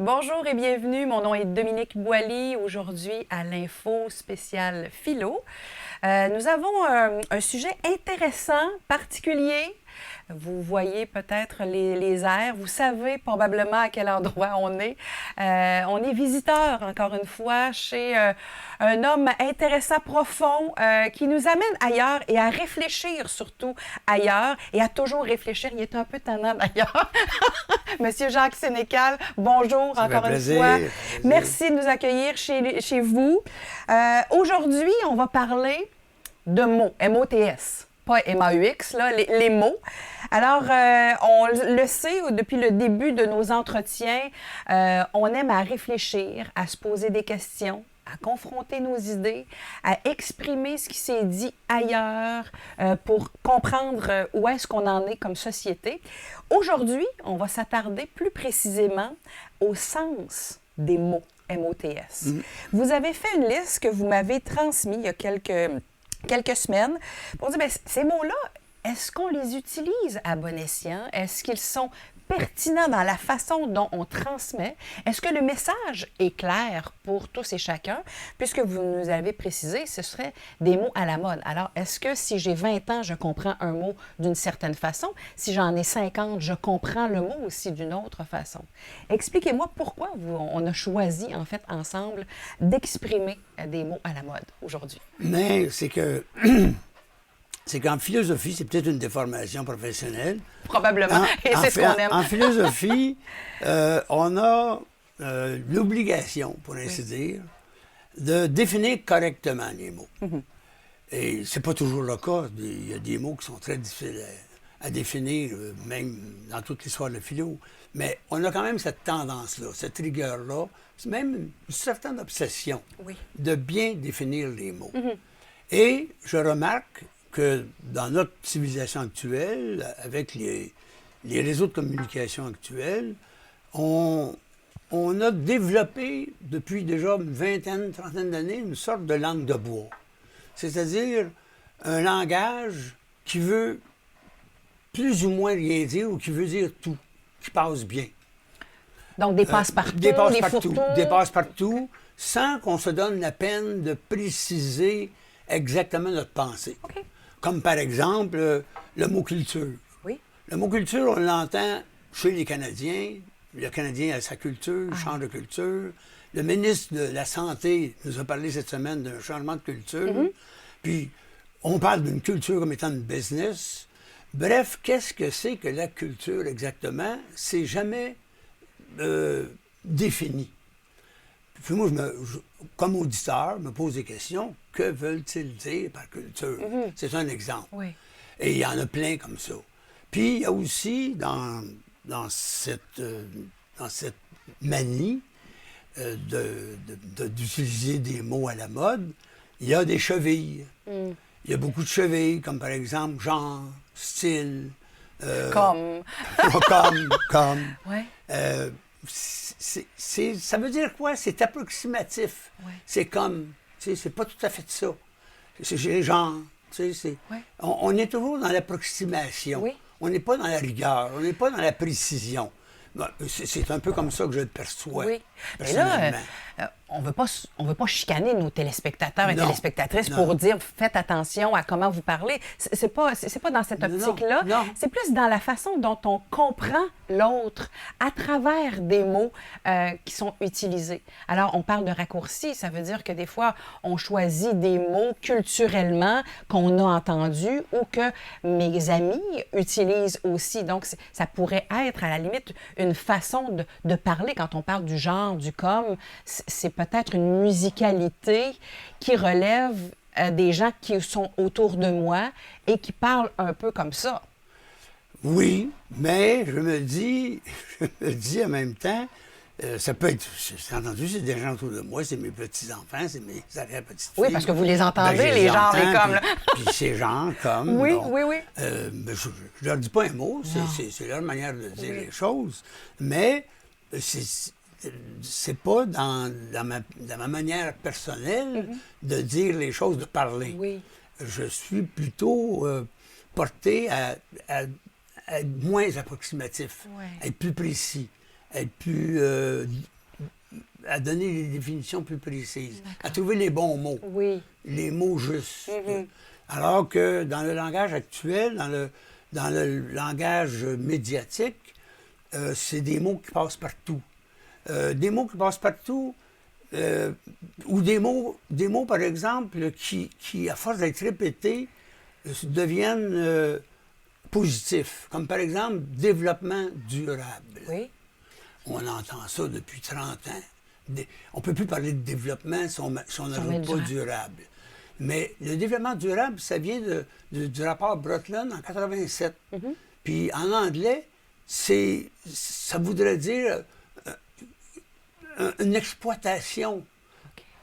Bonjour et bienvenue. Mon nom est Dominique Boily. Aujourd'hui, à l'info spéciale philo, nous avons un sujet intéressant, particulier. Vous voyez peut-être les airs. Vous savez probablement à quel endroit on est. On est visiteur, encore une fois, chez un homme intéressant, profond, qui nous amène ailleurs et à réfléchir surtout ailleurs et à toujours réfléchir. Il est un peu tannant d'ailleurs. Monsieur Jacques Sénécal, bonjour encore une fois. Merci de nous accueillir chez vous. Aujourd'hui, on va parler de mots, M-O-T-S. Pas M-A-U-X, là, les mots. Alors, on le sait, depuis le début de nos entretiens, on aime à réfléchir, à se poser des questions, à confronter nos idées, à exprimer ce qui s'est dit ailleurs pour comprendre où est-ce qu'on en est comme société. Aujourd'hui, on va s'attarder plus précisément au sens des mots, M-O-T-S. Vous avez fait une liste que vous m'avez transmise il y a quelques semaines pour dire, bien, ces mots-là, est-ce qu'on les utilise à bon escient? Est-ce qu'ils sont pertinents dans la façon dont on transmet? Est-ce que le message est clair pour tous et chacun? Puisque vous nous avez précisé, ce seraient des mots à la mode. Alors, est-ce que si j'ai 20 ans, je comprends un mot d'une certaine façon? Si j'en ai 50, je comprends le mot aussi d'une autre façon? Expliquez-moi pourquoi on a choisi, en fait, ensemble, d'exprimer des mots à la mode aujourd'hui. Mais c'est que... C'est qu'en philosophie, c'est peut-être une déformation professionnelle. Probablement, et c'est ce qu'on aime. En philosophie, on a l'obligation, pour ainsi dire, de définir correctement les mots. Et c'est pas toujours le cas. Il y a des mots qui sont très difficiles à définir, même dans toute l'histoire de la philo. Mais on a quand même cette tendance-là, cette rigueur-là, c'est même une certaine obsession de bien définir les mots. Et je remarque que dans notre civilisation actuelle, avec les réseaux de communication actuels, on a développé depuis déjà une vingtaine, trentaine d'années une sorte de langue de bois. C'est-à-dire un langage qui veut plus ou moins rien dire ou qui veut dire tout, qui passe bien. Donc des passe-partout, des fourre-tout. Des passe-partout, sans qu'on se donne la peine de préciser exactement notre pensée. Okay. Comme par exemple le mot culture. Oui. Le mot culture, on l'entend chez les Canadiens. Le Canadien a sa culture, change de culture. Le ministre de la Santé nous a parlé cette semaine d'un changement de culture. Puis, on parle d'une culture comme étant une business. Bref, qu'est-ce que c'est que la culture exactement? C'est jamais défini. Puis moi, comme auditeur, je me pose des questions. Que veulent-ils dire par culture? C'est un exemple. Oui. Et il y en a plein comme ça. Puis il y a aussi, dans cette manie d'utiliser des mots à la mode, il y a des chevilles. Il y a beaucoup de chevilles, comme par exemple genre, style. Comme. comme. Ouais. Ça veut dire quoi? C'est approximatif. Ouais. C'est comme, c'est pas tout à fait ça. C'est les gens, on est toujours dans l'approximation. Oui. On n'est pas dans la rigueur, on n'est pas dans la précision. C'est un peu comme ça que je le perçois. Oui. Mais personnellement. là, on veut pas chicaner nos téléspectateurs et Non. téléspectatrices Non. pour dire faites attention à comment vous parlez. C'est pas dans cette optique-là. Non. C'est plus dans la façon dont on comprend l'autre à travers des mots qui sont utilisés. Alors, on parle de raccourcis. Ça veut dire que des fois, on choisit des mots culturellement qu'on a entendus ou que mes amis utilisent aussi. Donc, ça pourrait être à la limite une façon de parler quand on parle du genre, du comme. C'est peut-être une musicalité qui relève des gens qui sont autour de moi et qui parlent un peu comme ça. Oui, mais je me dis en même temps, ça peut être, j'ai entendu, c'est des gens autour de moi, c'est mes petits-enfants, c'est mes arrière-petites-filles. Oui, parce que vous les entendez, Ben, je les genres et comme. Puis ces gens comme. Oui, bon, oui. Ben, je leur dis pas un mot, c'est leur manière de dire les choses, mais c'est pas dans ma manière personnelle de dire les choses, de parler. Oui. Je suis plutôt porté à être moins approximatif, à être plus précis, être plus... à donner des définitions plus précises, à trouver les bons mots, les mots justes. Alors que dans le langage actuel, dans le langage médiatique, c'est des mots qui passent partout. Des mots qui passent partout, ou des mots, par exemple, qui à force d'être répétés, deviennent positifs. Comme par exemple, développement durable. Oui. On entend ça depuis 30 ans. On ne peut plus parler de développement si on n'ajoute pas durable. Mais le développement durable, ça vient du rapport Brundtland en 87. Puis en anglais, ça voudrait dire une exploitation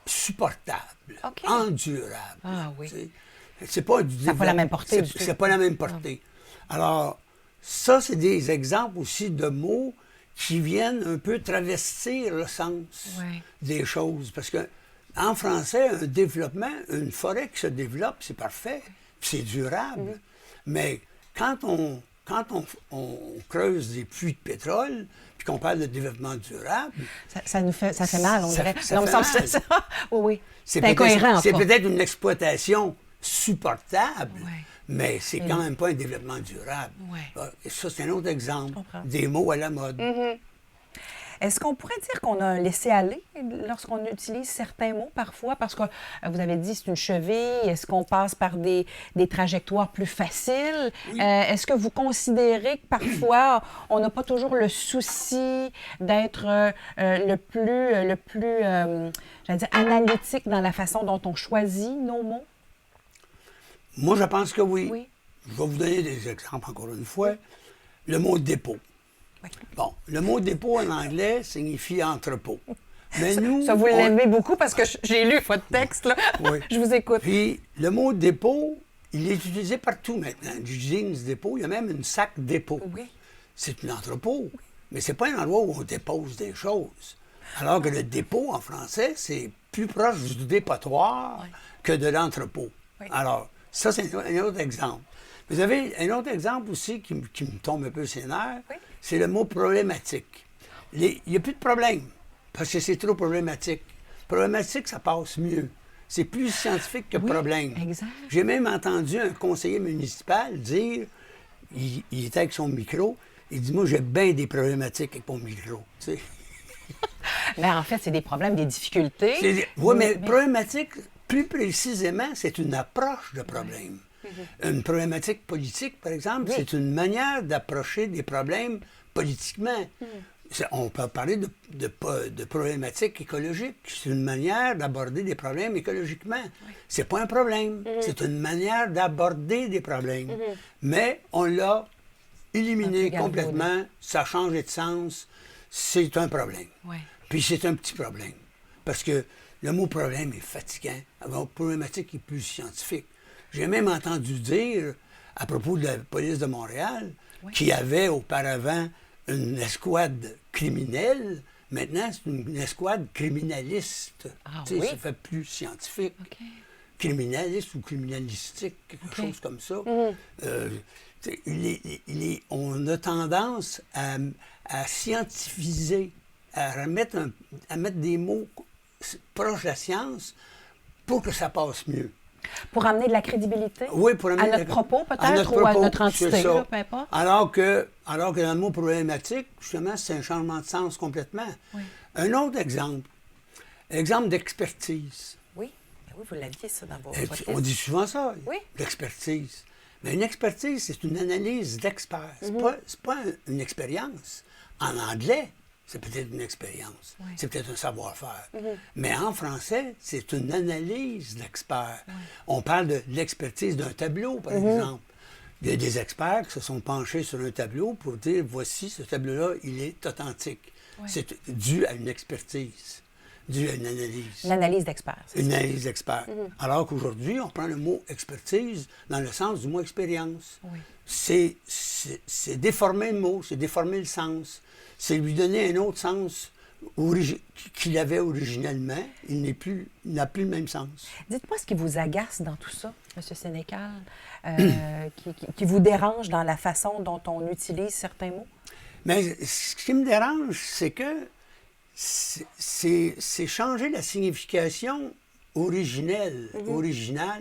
supportable, endurable. Ah oui. C'est pas ça n'a pas la même portée. C'est pas la même portée. Alors, ça, c'est des exemples aussi de mots qui viennent un peu travestir le sens des choses. Parce que en français, un développement, une forêt qui se développe, c'est parfait, c'est durable. Mais quand on creuse des puits de pétrole, puis qu'on parle de développement durable... Ça fait mal, on dirait. Ça fait mal. Ça. Oui. C'est incohérent. C'est peut-être une exploitation supportable, mais c'est quand même pas un développement durable. Et ça, c'est un autre exemple. Des mots à la mode. Est-ce qu'on pourrait dire qu'on a un laisser-aller lorsqu'on utilise certains mots parfois? Parce que vous avez dit c'est une cheville. Est-ce qu'on passe par des trajectoires plus faciles? Est-ce que vous considérez que parfois, on n'a pas toujours le souci d'être le plus j'allais dire, analytique dans la façon dont on choisit nos mots? Moi, je pense que oui. Je vais vous donner des exemples encore une fois. Le mot dépôt. Bon, le mot dépôt en anglais signifie entrepôt. Mais ça vous l'aimez beaucoup parce que j'ai lu votre texte, là. Je vous écoute. Puis, le mot dépôt, il est utilisé partout maintenant. Du jeans dépôt, il y a même une sac dépôt. C'est un entrepôt, mais c'est pas un endroit où on dépose des choses. Alors que le dépôt, en français, c'est plus proche du dépotoir que de l'entrepôt. Alors, ça, c'est un autre exemple. Vous avez un autre exemple aussi qui me tombe un peu sur les nerfs, c'est le mot problématique. Il n'y a plus de problème, parce que c'est trop problématique. Problématique, ça passe mieux. C'est plus scientifique que problème. J'ai même entendu un conseiller municipal dire, il était avec son micro, il dit, moi, j'ai bien des problématiques avec mon micro. Tu sais. Mais en fait, c'est des problèmes, des difficultés. Oui, mais problématique, plus précisément, c'est une approche de problème. Une problématique politique, par exemple, c'est une manière d'approcher des problèmes politiquement. On peut parler de problématiques écologiques. C'est une manière d'aborder des problèmes écologiquement. C'est pas un problème. C'est une manière d'aborder des problèmes. Mais on l'a éliminé complètement. Ça a changé de sens. C'est un problème. Puis c'est un petit problème. Parce que le mot problème est fatigant. Alors, problématique est plus scientifique. J'ai même entendu dire, à propos de la police de Montréal, qu'il y avait auparavant une escouade criminelle. Maintenant, c'est une escouade criminaliste. Ça fait plus scientifique. Criminaliste ou criminalistique, quelque chose comme ça. On a tendance à scientifiser, à mettre des mots proches de la science pour que ça passe mieux. Pour amener de la crédibilité pour amener à notre propos, peut-être, ou à notre entité, là, peu importe. Alors que dans le mot problématique, justement, c'est un changement de sens complètement. Un autre exemple, l'exemple d'expertise. Oui, vous l'aviez, ça, dans votre liste. On dit souvent ça, l'expertise. Mais une expertise, c'est une analyse d'expert. C'est pas une expérience. En anglais, c'est peut-être une expérience, c'est peut-être un savoir-faire. Mais en français, c'est une analyse d'expert. On parle de l'expertise d'un tableau, par exemple. Il y a des experts qui se sont penchés sur un tableau pour dire, voici, ce tableau-là, il est authentique. C'est dû à une expertise, dû à une analyse. L'analyse d'expert. Une analyse d'expert. Alors qu'aujourd'hui, on prend le mot expertise dans le sens du mot expérience. C'est déformer le mot, c'est déformer le sens. C'est lui donner un autre sens qu'il avait originellement. Il n'a plus le même sens. Dites-moi ce qui vous agace dans tout ça, M. Sénécal, qui vous dérange dans la façon dont on utilise certains mots? Mais ce qui me dérange, c'est que c'est changer la signification originelle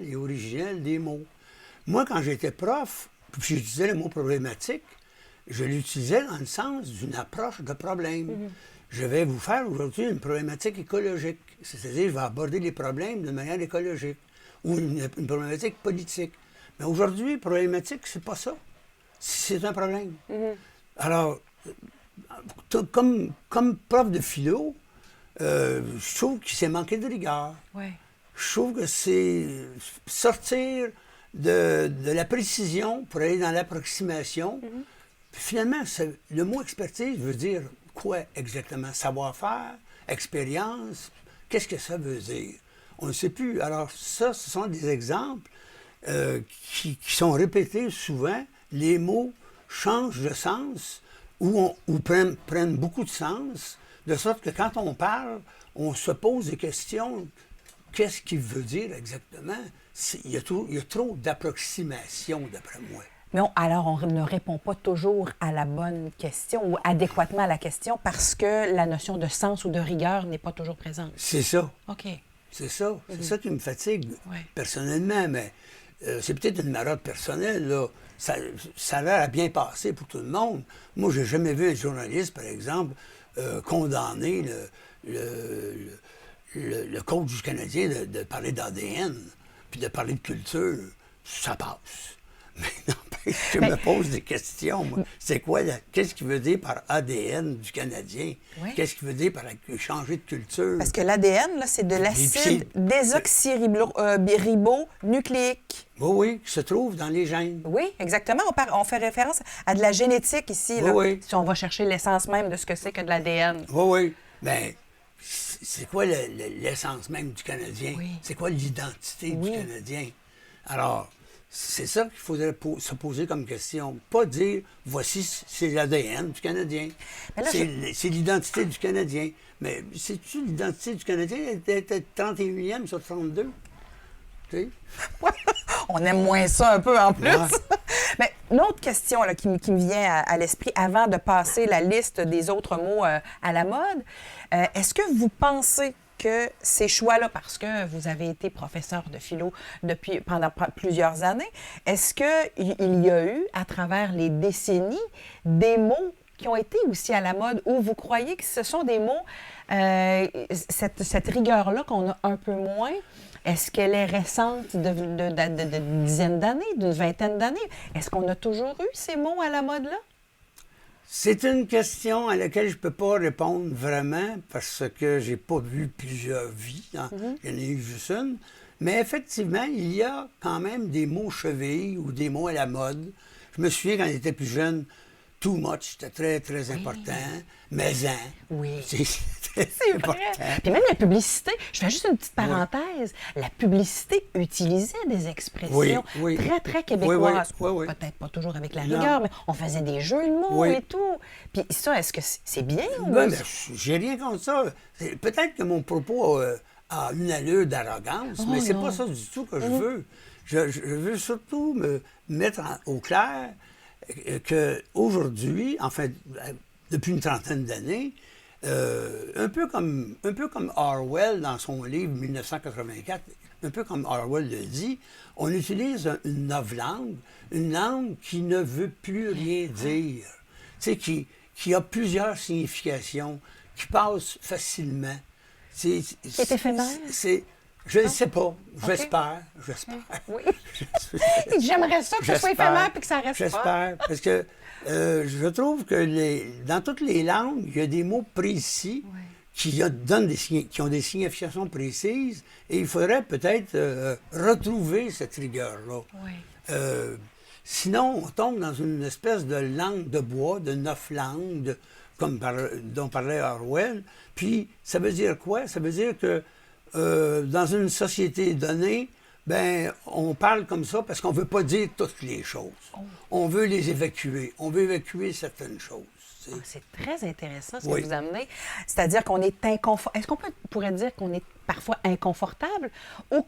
et originelle des mots. Moi, quand j'étais prof, puis j'utilisais le mot problématique, je l'utilisais dans le sens d'une approche de problème. Je vais vous faire aujourd'hui une problématique écologique, c'est-à-dire je vais aborder les problèmes de manière écologique, ou une problématique politique. Mais aujourd'hui, problématique, c'est pas ça. C'est un problème. Alors, comme prof de philo, je trouve qu'il s'est manqué de rigueur. Ouais. Je trouve que c'est sortir de la précision pour aller dans l'approximation. Puis finalement, le mot expertise veut dire quoi exactement? Savoir-faire, expérience, qu'est-ce que ça veut dire? On ne sait plus. Alors ça, ce sont des exemples qui sont répétés souvent. Les mots changent de sens ou prennent beaucoup de sens, de sorte que quand on parle, on se pose des questions. Qu'est-ce qu'il veut dire exactement? Il y a trop d'approximations, d'après moi. Mais alors, on ne répond pas toujours à la bonne question ou adéquatement à la question parce que la notion de sens ou de rigueur n'est pas toujours présente. C'est ça. OK. C'est ça. C'est ça qui me fatigue, Ouais. personnellement. Mais c'est peut-être une marotte personnelle, là. Ça a l'air à bien passer pour tout le monde. Moi, j'ai jamais vu un journaliste, par exemple, condamner le coach du Canadien de parler d'ADN, puis de parler de culture. Ça passe. Mais n'empêche, je me pose des questions. Moi. C'est quoi, qu'est-ce qu'il veut dire par ADN du Canadien? Oui. Qu'est-ce qu'il veut dire par changer de culture? Parce que l'ADN, là, c'est de l'acide désoxyribonucléique. Oui, oui, qui se trouve dans les gènes. Oui, exactement. On fait référence à de la génétique ici, là, Oui. si on va chercher l'essence même de ce que c'est que de l'ADN. Oui, oui. Bien, c'est quoi l'essence même du Canadien? Oui. C'est quoi l'identité Oui. du Canadien? Alors, c'est ça qu'il faudrait se poser comme question. Pas dire, voici, c'est l'ADN du Canadien. Mais là, C'est l'identité du Canadien. Mais c'est-tu l'identité du Canadien d'être 31e sur 32? Tu sais? On aime moins ça un peu en plus. Ouais. Mais une autre question là, qui me vient à l'esprit avant de passer la liste des autres mots à la mode, est-ce que vous pensez que ces choix-là, parce que vous avez été professeur de philo pendant plusieurs années, est-ce qu'il y a eu, à travers les décennies, des mots qui ont été aussi à la mode, où vous croyez que ce sont des mots, cette rigueur-là qu'on a un peu moins, est-ce qu'elle est récente d'une dizaine d'années, d'une vingtaine d'années? Est-ce qu'on a toujours eu ces mots à la mode-là? C'est une question à laquelle je ne peux pas répondre vraiment parce que j'ai pas vu plusieurs vies. Hein. Il y en a eu juste une. Mais effectivement, il y a quand même des mots chevilles ou des mots à la mode. Je me souviens quand j'étais plus jeune, too much, c'était très, très important. Mais-en. Oui. C'est très C'est important. vrai. Puis même la publicité, je fais juste une petite parenthèse, la publicité utilisait des expressions Oui, oui. très, très québécoises. Oui, oui. Peut-être pas toujours avec la Non. rigueur, mais on faisait des jeux de mots Oui. et tout. Puis ça, est-ce que c'est bien? Ben, j'ai rien contre ça. Peut-être que mon propos a une allure d'arrogance, mais c'est non. pas ça du tout que je veux. Je veux surtout me mettre au clair qu'aujourd'hui, enfin, depuis une trentaine d'années, un peu comme Orwell dans son livre 1984, un peu comme Orwell le dit, on utilise une novlangue, une langue qui ne veut plus rien dire, tu sais, qui a plusieurs significations, qui passe facilement. Qui est éphémère? Je ne sais pas. J'espère. Oui. J'aimerais ça que ce soit éphémère et que ça reste pas. J'espère. Parce que je trouve que dans toutes les langues, il y a des mots précis qui ont des significations précises et il faudrait peut-être retrouver cette rigueur-là. Oui. Sinon, on tombe dans une espèce de langue de bois, de neuf langues, dont parlait Orwell. Puis, ça veut dire quoi? Ça veut dire que dans une société donnée, ben, on parle comme ça parce qu'on ne veut pas dire toutes les choses. On veut les évacuer. On veut évacuer certaines choses. tu sais. C'est très intéressant ce Oui. que vous amenez. C'est-à-dire qu'on est inconfortable. Est-ce qu'on pourrait dire qu'on est parfois inconfortable ou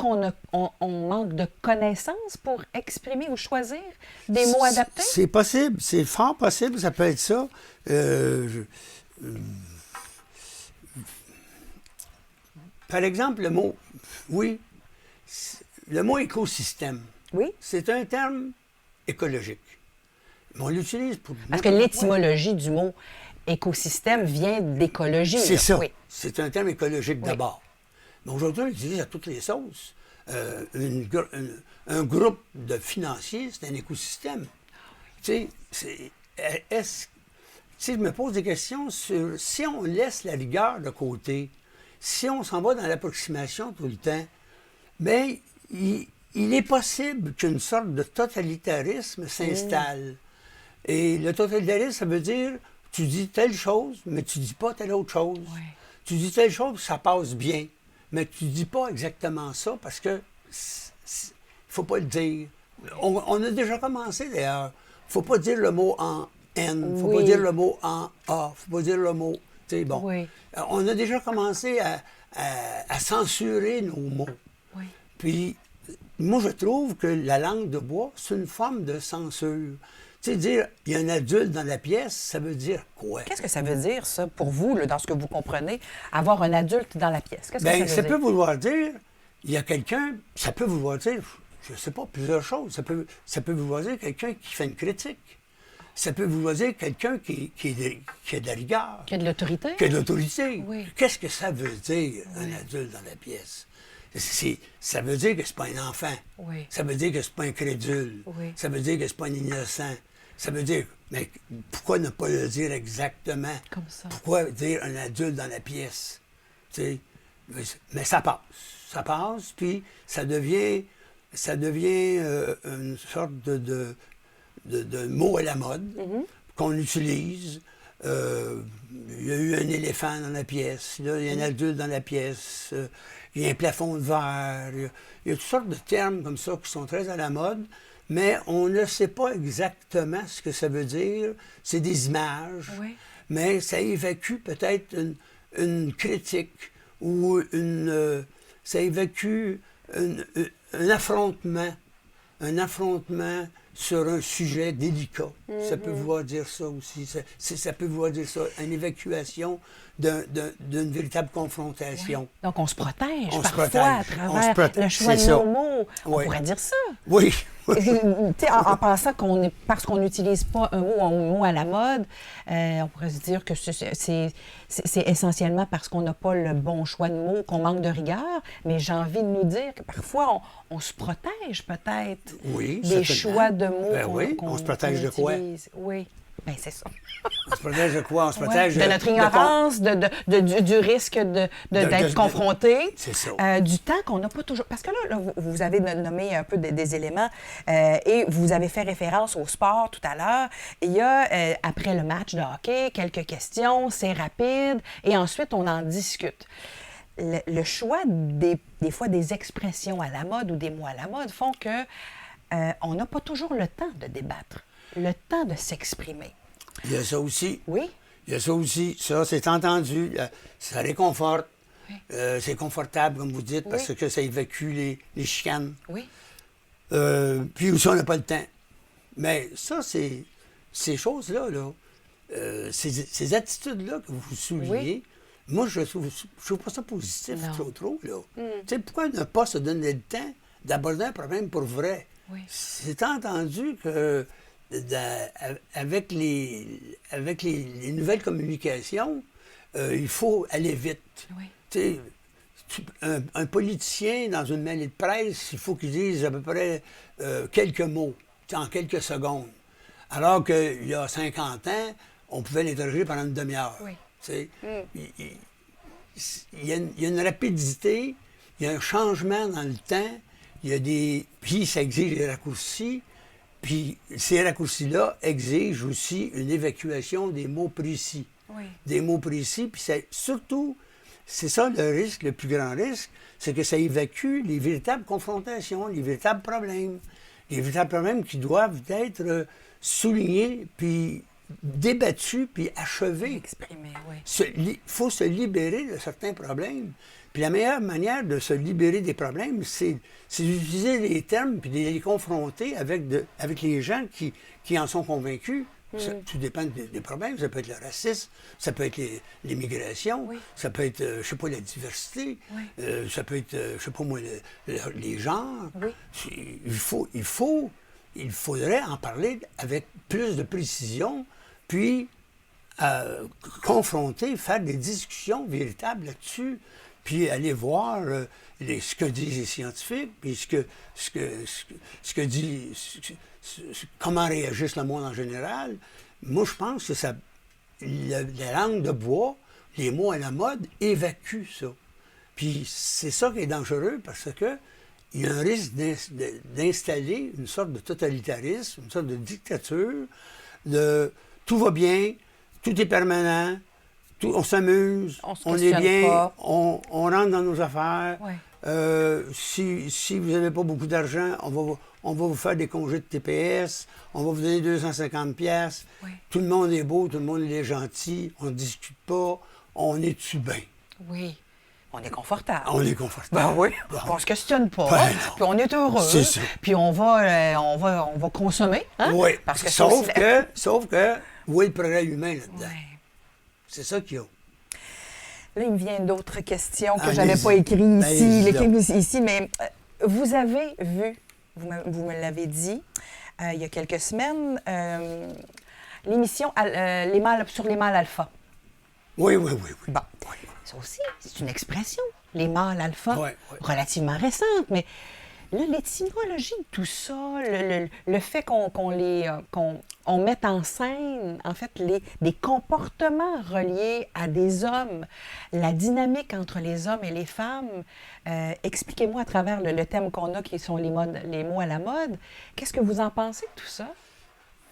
on manque de connaissances pour exprimer ou choisir des mots adaptés? C'est possible, c'est fort possible, ça peut être ça. Par exemple, le mot, oui, le mot écosystème, Oui. c'est un terme écologique. Mais on l'utilise pour... Parce que l'étymologie du mot écosystème vient d'écologie. C'est là. ça. Oui. C'est un terme écologique d'abord. Mais aujourd'hui, on l'utilise à toutes les sauces. Un groupe de financiers, c'est un écosystème. Tu sais, je me pose des questions sur si on laisse la rigueur de côté, si on s'en va dans l'approximation tout le temps, bien, il est possible qu'une sorte de totalitarisme s'installe. Et le totalitarisme, ça veut dire, tu dis telle chose, mais tu dis pas telle autre chose. Oui. Tu dis telle chose, ça passe bien, mais tu dis pas exactement ça parce que il faut pas le dire. On a déjà commencé, d'ailleurs. Faut pas dire le mot en N, faut pas dire le mot en A, faut pas dire le mot... Tu sais, bon. Oui. On a déjà commencé à censurer nos mots. Oui. Puis, moi, je trouve que la langue de bois, c'est une forme de censure. Tu sais, dire « il y a un adulte dans la pièce », ça veut dire quoi? Qu'est-ce que ça veut dire, ça, pour vous, là, dans ce que vous comprenez, avoir un adulte dans la pièce? Qu'est-ce que Bien, ça ça veut peut dire? vouloir dire, il y a quelqu'un, ça peut vouloir dire, je ne sais pas, plusieurs choses. Ça peut vouloir dire quelqu'un qui fait une critique. Ça peut vouloir dire quelqu'un qui a de la rigueur. Qu'il y a de l'autorité? Qui a de l'autorité. Oui. Qu'est-ce que ça veut dire, un adulte dans la pièce? Ça veut dire que c'est pas un enfant. Oui. Ça veut dire que c'est pas un crédule. Oui. Ça veut dire que c'est pas un innocent. Ça veut dire, mais pourquoi ne pas le dire exactement? Comme ça. Pourquoi dire un adulte dans la pièce? Tu sais, mais ça passe. Ça passe, puis ça devient une sorte de mot à la mode qu'on utilise. Il y a eu un éléphant dans la pièce, là, il y a un adulte dans la pièce, il y a un plafond de verre, il y a toutes sortes de termes comme ça qui sont très à la mode, mais on ne sait pas exactement ce que ça veut dire. C'est des images, mais ça évacue peut-être une critique ou ça évacue un affrontement sur un sujet délicat. Ça peut vouloir dire ça aussi. Ça peut vouloir dire ça, une évacuation d'une véritable confrontation. Oui. Donc, on se protège On se parfois protège. à On se travers protège. le choix de C'est nos ça. mots. On Oui. pourrait dire ça. Oui. Tu sais, en pensant parce qu'on n'utilise pas un mot à la mode, on pourrait se dire que c'est essentiellement parce qu'on n'a pas le bon choix de mots, qu'on manque de rigueur. Mais j'ai envie de nous dire que parfois, on se protège peut-être Oui, des certainement. choix de mots Ben oui, on se protège de quoi? utilise. Oui, bien c'est ça. On se protège de quoi? On se Ouais. protège De notre ignorance, du risque d'être confronté. C'est ça. Du temps qu'on n'a pas toujours... Parce que là vous avez nommé un peu des éléments et vous avez fait référence au sport tout à l'heure. Il y a, après le match de hockey, quelques questions, c'est rapide et ensuite on en discute. Le choix des fois des expressions à la mode ou des mots à la mode font que on n'a pas toujours le temps de débattre, le temps de s'exprimer. Il y a ça aussi. Oui. Il y a ça aussi. Ça, c'est entendu. Ça réconforte. C'est confortable, comme vous dites, parce que ça évacue les chicanes. Oui. Puis aussi, on n'a pas le temps. Mais ça, ces choses-là, ces attitudes-là que vous soulignez, moi, je trouve pas ça positif trop, là. Tu sais, pourquoi ne pas se donner le temps d'aborder un problème pour vrai? Oui. C'est entendu que avec les nouvelles communications, il faut aller vite. Oui. Tu sais, un politicien dans une mêlée de presse, il faut qu'il dise à peu près quelques mots, en quelques secondes. Alors qu'il y a 50 ans, on pouvait l'interroger pendant une demi-heure. Oui. Tu sais, il y a une rapidité, il y a un changement dans le temps, puis ça exige des raccourcis, puis ces raccourcis-là exigent aussi une évacuation des mots précis. Oui. Des mots précis, puis surtout, c'est ça le risque, le plus grand risque, c'est que ça évacue les véritables confrontations, les véritables problèmes. Les véritables problèmes qui doivent être soulignés, puis débattu puis achevé. Exprimer, oui. Il faut se libérer de certains problèmes. Puis la meilleure manière de se libérer des problèmes, c'est d'utiliser les termes puis de les confronter avec les gens qui en sont convaincus. Tout dépend des problèmes. Ça peut être le racisme, ça peut être l'immigration, Oui. ça peut être, je sais pas, la diversité, Oui. ça peut être, je sais pas moi, les genres. Oui. Il faudrait en parler avec plus de précision, puis confronter, faire des discussions véritables là-dessus, puis aller voir ce que disent les scientifiques, puis comment réagissent le monde en général. Moi, je pense que la langue de bois, les mots à la mode, évacuent ça. Puis c'est ça qui est dangereux parce que il y a un risque d'installer une sorte de totalitarisme, une sorte de dictature, de tout va bien, tout est permanent, on s'amuse, on est bien, on rentre dans nos affaires. Ouais. Si vous n'avez pas beaucoup d'argent, on va vous faire des congés de TPS, on va vous donner 250 pièces. Oui. Tout le monde est beau, tout le monde est gentil, on ne discute pas, on est-tu bien. Oui. On est confortable. On est confortable. Ben oui. Bon. On ne se questionne pas. Ben puis on est heureux. C'est ça. Puis on va consommer. Hein? Oui. Parce que sauf que, où est le progrès humain là-dedans? Ouais. C'est ça qu'il y a. Là, il me vient d'autres questions que je Allez-y. n'avais pas écrites Allez-y ici, mais vous avez vu, vous me l'avez dit, il y a quelques semaines, l'émission sur les mâles alpha. Oui. Bon. Ça aussi, c'est une expression, les mâles alpha, Oui. relativement récente, mais là, l'étymologie de tout ça, le fait qu'on mette en scène, en fait, des comportements reliés à des hommes, la dynamique entre les hommes et les femmes, expliquez-moi à travers le thème qu'on a, qui sont les mots à la mode, qu'est-ce que vous en pensez de tout ça?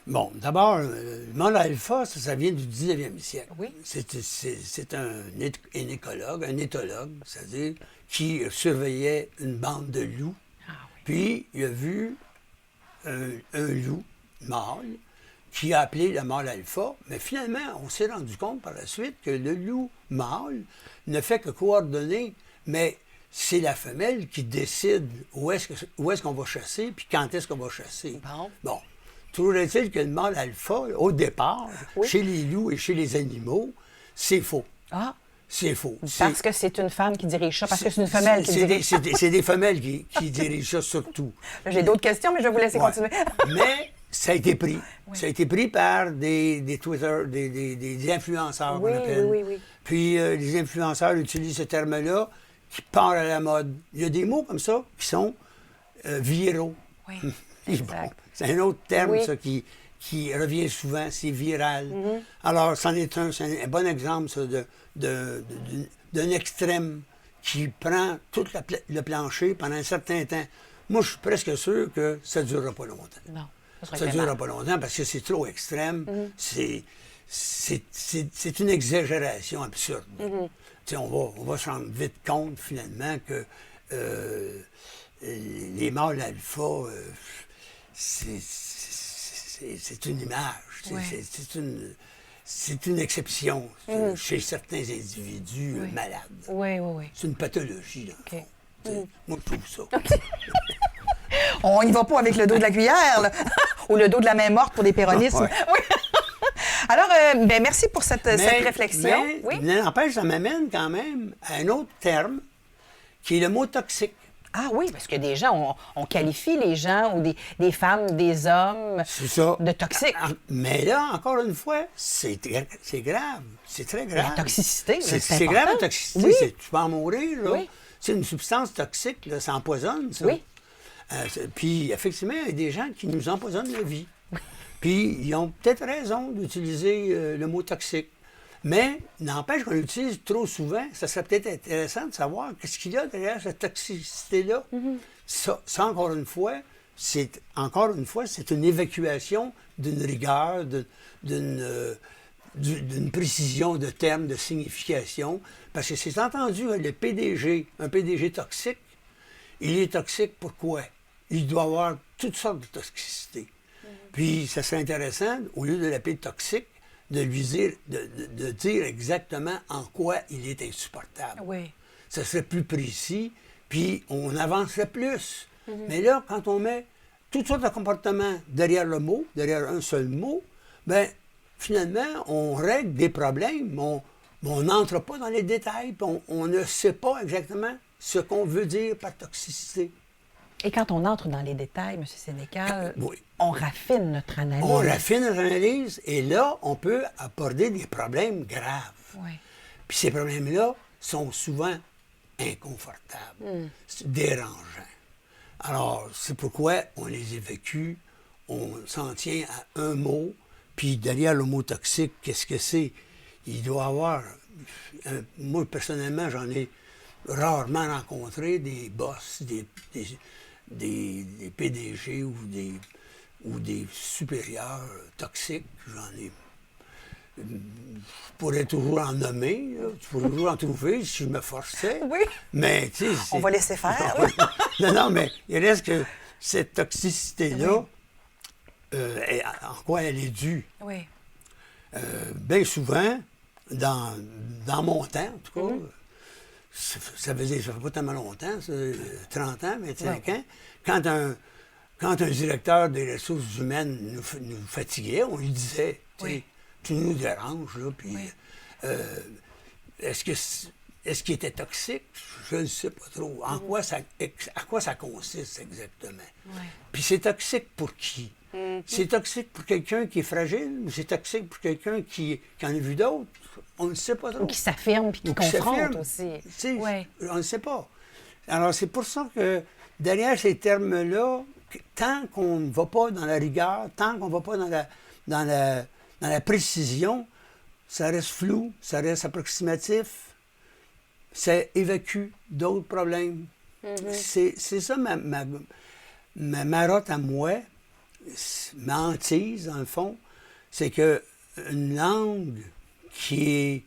Bon, d'abord, le monde alpha, ça vient du 19e siècle. Oui. C'est un écologue, un éthologue, c'est-à-dire qui surveillait une bande de loups. Ah oui. Puis, il a vu un loup mâle qui a appelé le mâle alpha, mais finalement, on s'est rendu compte par la suite que le loup mâle ne fait que coordonner, mais c'est la femelle qui décide où est-ce qu'on va chasser, puis quand est-ce qu'on va chasser. Bon. Toujours est-il que le mâle alpha, au départ, chez les loups et chez les animaux, c'est faux. Ah! C'est faux. Parce que c'est une femme qui dirige ça, parce que c'est une femelle qui dirige ça. C'est des femelles qui dirigent ça surtout. J'ai d'autres questions, mais je vais vous laisser continuer. Mais ça a été pris. Oui. Ça a été pris par des Twitter, des influenceurs qu'on appelle. Oui. Puis les influenceurs utilisent ce terme-là qui part à la mode. Il y a des mots comme ça qui sont viraux. Oui, bon, c'est un autre terme, ça, qui revient souvent, c'est viral. Alors, c'est un bon exemple, ça, d'un extrême qui prend tout le plancher pendant un certain temps. Moi, je suis presque sûr que ça ne durera pas longtemps. Non. Ça ne durera pas longtemps parce que c'est trop extrême. C'est une exagération absurde. On va se rendre vite compte, finalement, que les mâles alpha, c'est une image, c'est une exception chez certains individus malades. Oui. C'est une pathologie, dans le fond. Moi, je trouve ça. On n'y va pas avec le dos de la cuillère, là. Ou le dos de la main morte pour des péronismes. Oui. Alors, merci pour cette réflexion. Mais n'empêche, ça m'amène quand même à un autre terme, qui est le mot toxique. Ah oui, parce que des gens, on qualifie les gens ou des femmes, des hommes de toxiques. Mais là, encore une fois, c'est grave. C'est très grave. La toxicité, c'est grave, la toxicité. Oui. Tu peux en mourir, là. Oui. C'est une substance toxique, là, ça empoisonne, ça. Oui. Puis, effectivement, il y a des gens qui nous empoisonnent la vie. Puis, ils ont peut-être raison d'utiliser le mot toxique. Mais, n'empêche qu'on l'utilise trop souvent. Ça serait peut-être intéressant de savoir qu'est-ce qu'il y a derrière cette toxicité-là. Ça, encore une fois, c'est une évacuation d'une rigueur, d'une précision de termes, de signification. Parce que c'est entendu, le PDG, un PDG toxique, il est toxique pourquoi? Il doit avoir toutes sortes de toxicité. Puis, ça serait intéressant, au lieu de l'appeler toxique, de lui dire, de dire exactement en quoi il est insupportable. Oui. Ça serait plus précis, puis on avancerait plus. Mais là, quand on met toutes sortes de comportements derrière le mot, derrière un seul mot, bien, finalement, on règle des problèmes, mais on n'entre pas dans les détails, puis on ne sait pas exactement ce qu'on veut dire par toxicité. Et quand on entre dans les détails, M. Sénécal, Oui. on raffine notre analyse. On raffine notre analyse, et là, on peut aborder des problèmes graves. Oui. Puis ces problèmes-là sont souvent inconfortables, dérangeants. Alors, c'est pourquoi on les évacue, on s'en tient à un mot, puis derrière le mot toxique, qu'est-ce que c'est? Il doit y avoir... moi, personnellement, j'en ai rarement rencontré des boss, des PDG ou des supérieurs toxiques. J'en ai... Je pourrais toujours en nommer, là. Je pourrais toujours en trouver si je me forçais. Oui. Mais, tu sais... On va laisser faire. Non, mais il reste que cette toxicité-là, en quoi elle est due? Oui. Bien souvent, dans mon temps, en tout cas, ça fait pas tellement longtemps, ça, 30 ans, 25 ans, quand un directeur des ressources humaines nous fatiguait, on lui disait, tu nous déranges, là, puis est-ce qu'il était toxique? Je ne sais pas trop. À quoi ça consiste exactement? Oui. Puis c'est toxique pour qui? C'est toxique pour quelqu'un qui est fragile ou c'est toxique pour quelqu'un qui en a vu d'autres? On ne sait pas trop. Ou qui s'affirme puis qui confronte aussi. Oui. On ne sait pas. Alors, c'est pour ça que derrière ces termes-là, tant qu'on ne va pas dans la rigueur, tant qu'on ne va pas dans la précision, ça reste flou, ça reste approximatif, ça évacue d'autres problèmes. C'est ça ma marotte à moi, ma hantise, dans le fond, c'est que une langue qui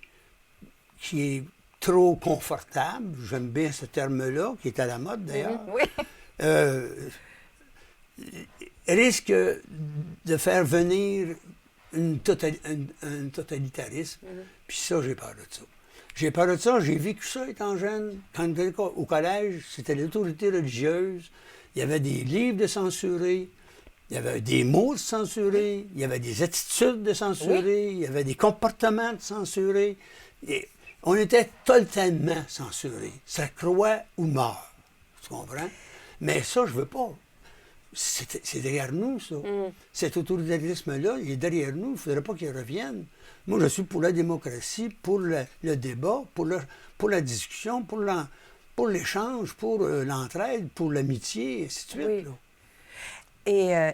est trop confortable, j'aime bien ce terme-là, qui est à la mode d'ailleurs, risque de faire venir un totalitarisme. Puis ça, j'ai peur de ça. J'ai peur de ça, j'ai vécu ça étant jeune. Quand j'étais au collège, c'était l'autorité religieuse. Il y avait des livres de censurés, il y avait des mots de censurés, il y avait des attitudes de censurés, il y avait des comportements de censurés. Et on était totalement censurés. Ça croit ou meurt. Tu comprends? Mais ça, je veux pas. C'est derrière nous, ça. Cet autoritarisme-là, il est derrière nous. Il ne faudrait pas qu'il revienne. Moi, je suis pour la démocratie, pour le débat, pour la discussion, pour l'échange, pour l'entraide, pour l'amitié, et ainsi de suite. Oui. Là.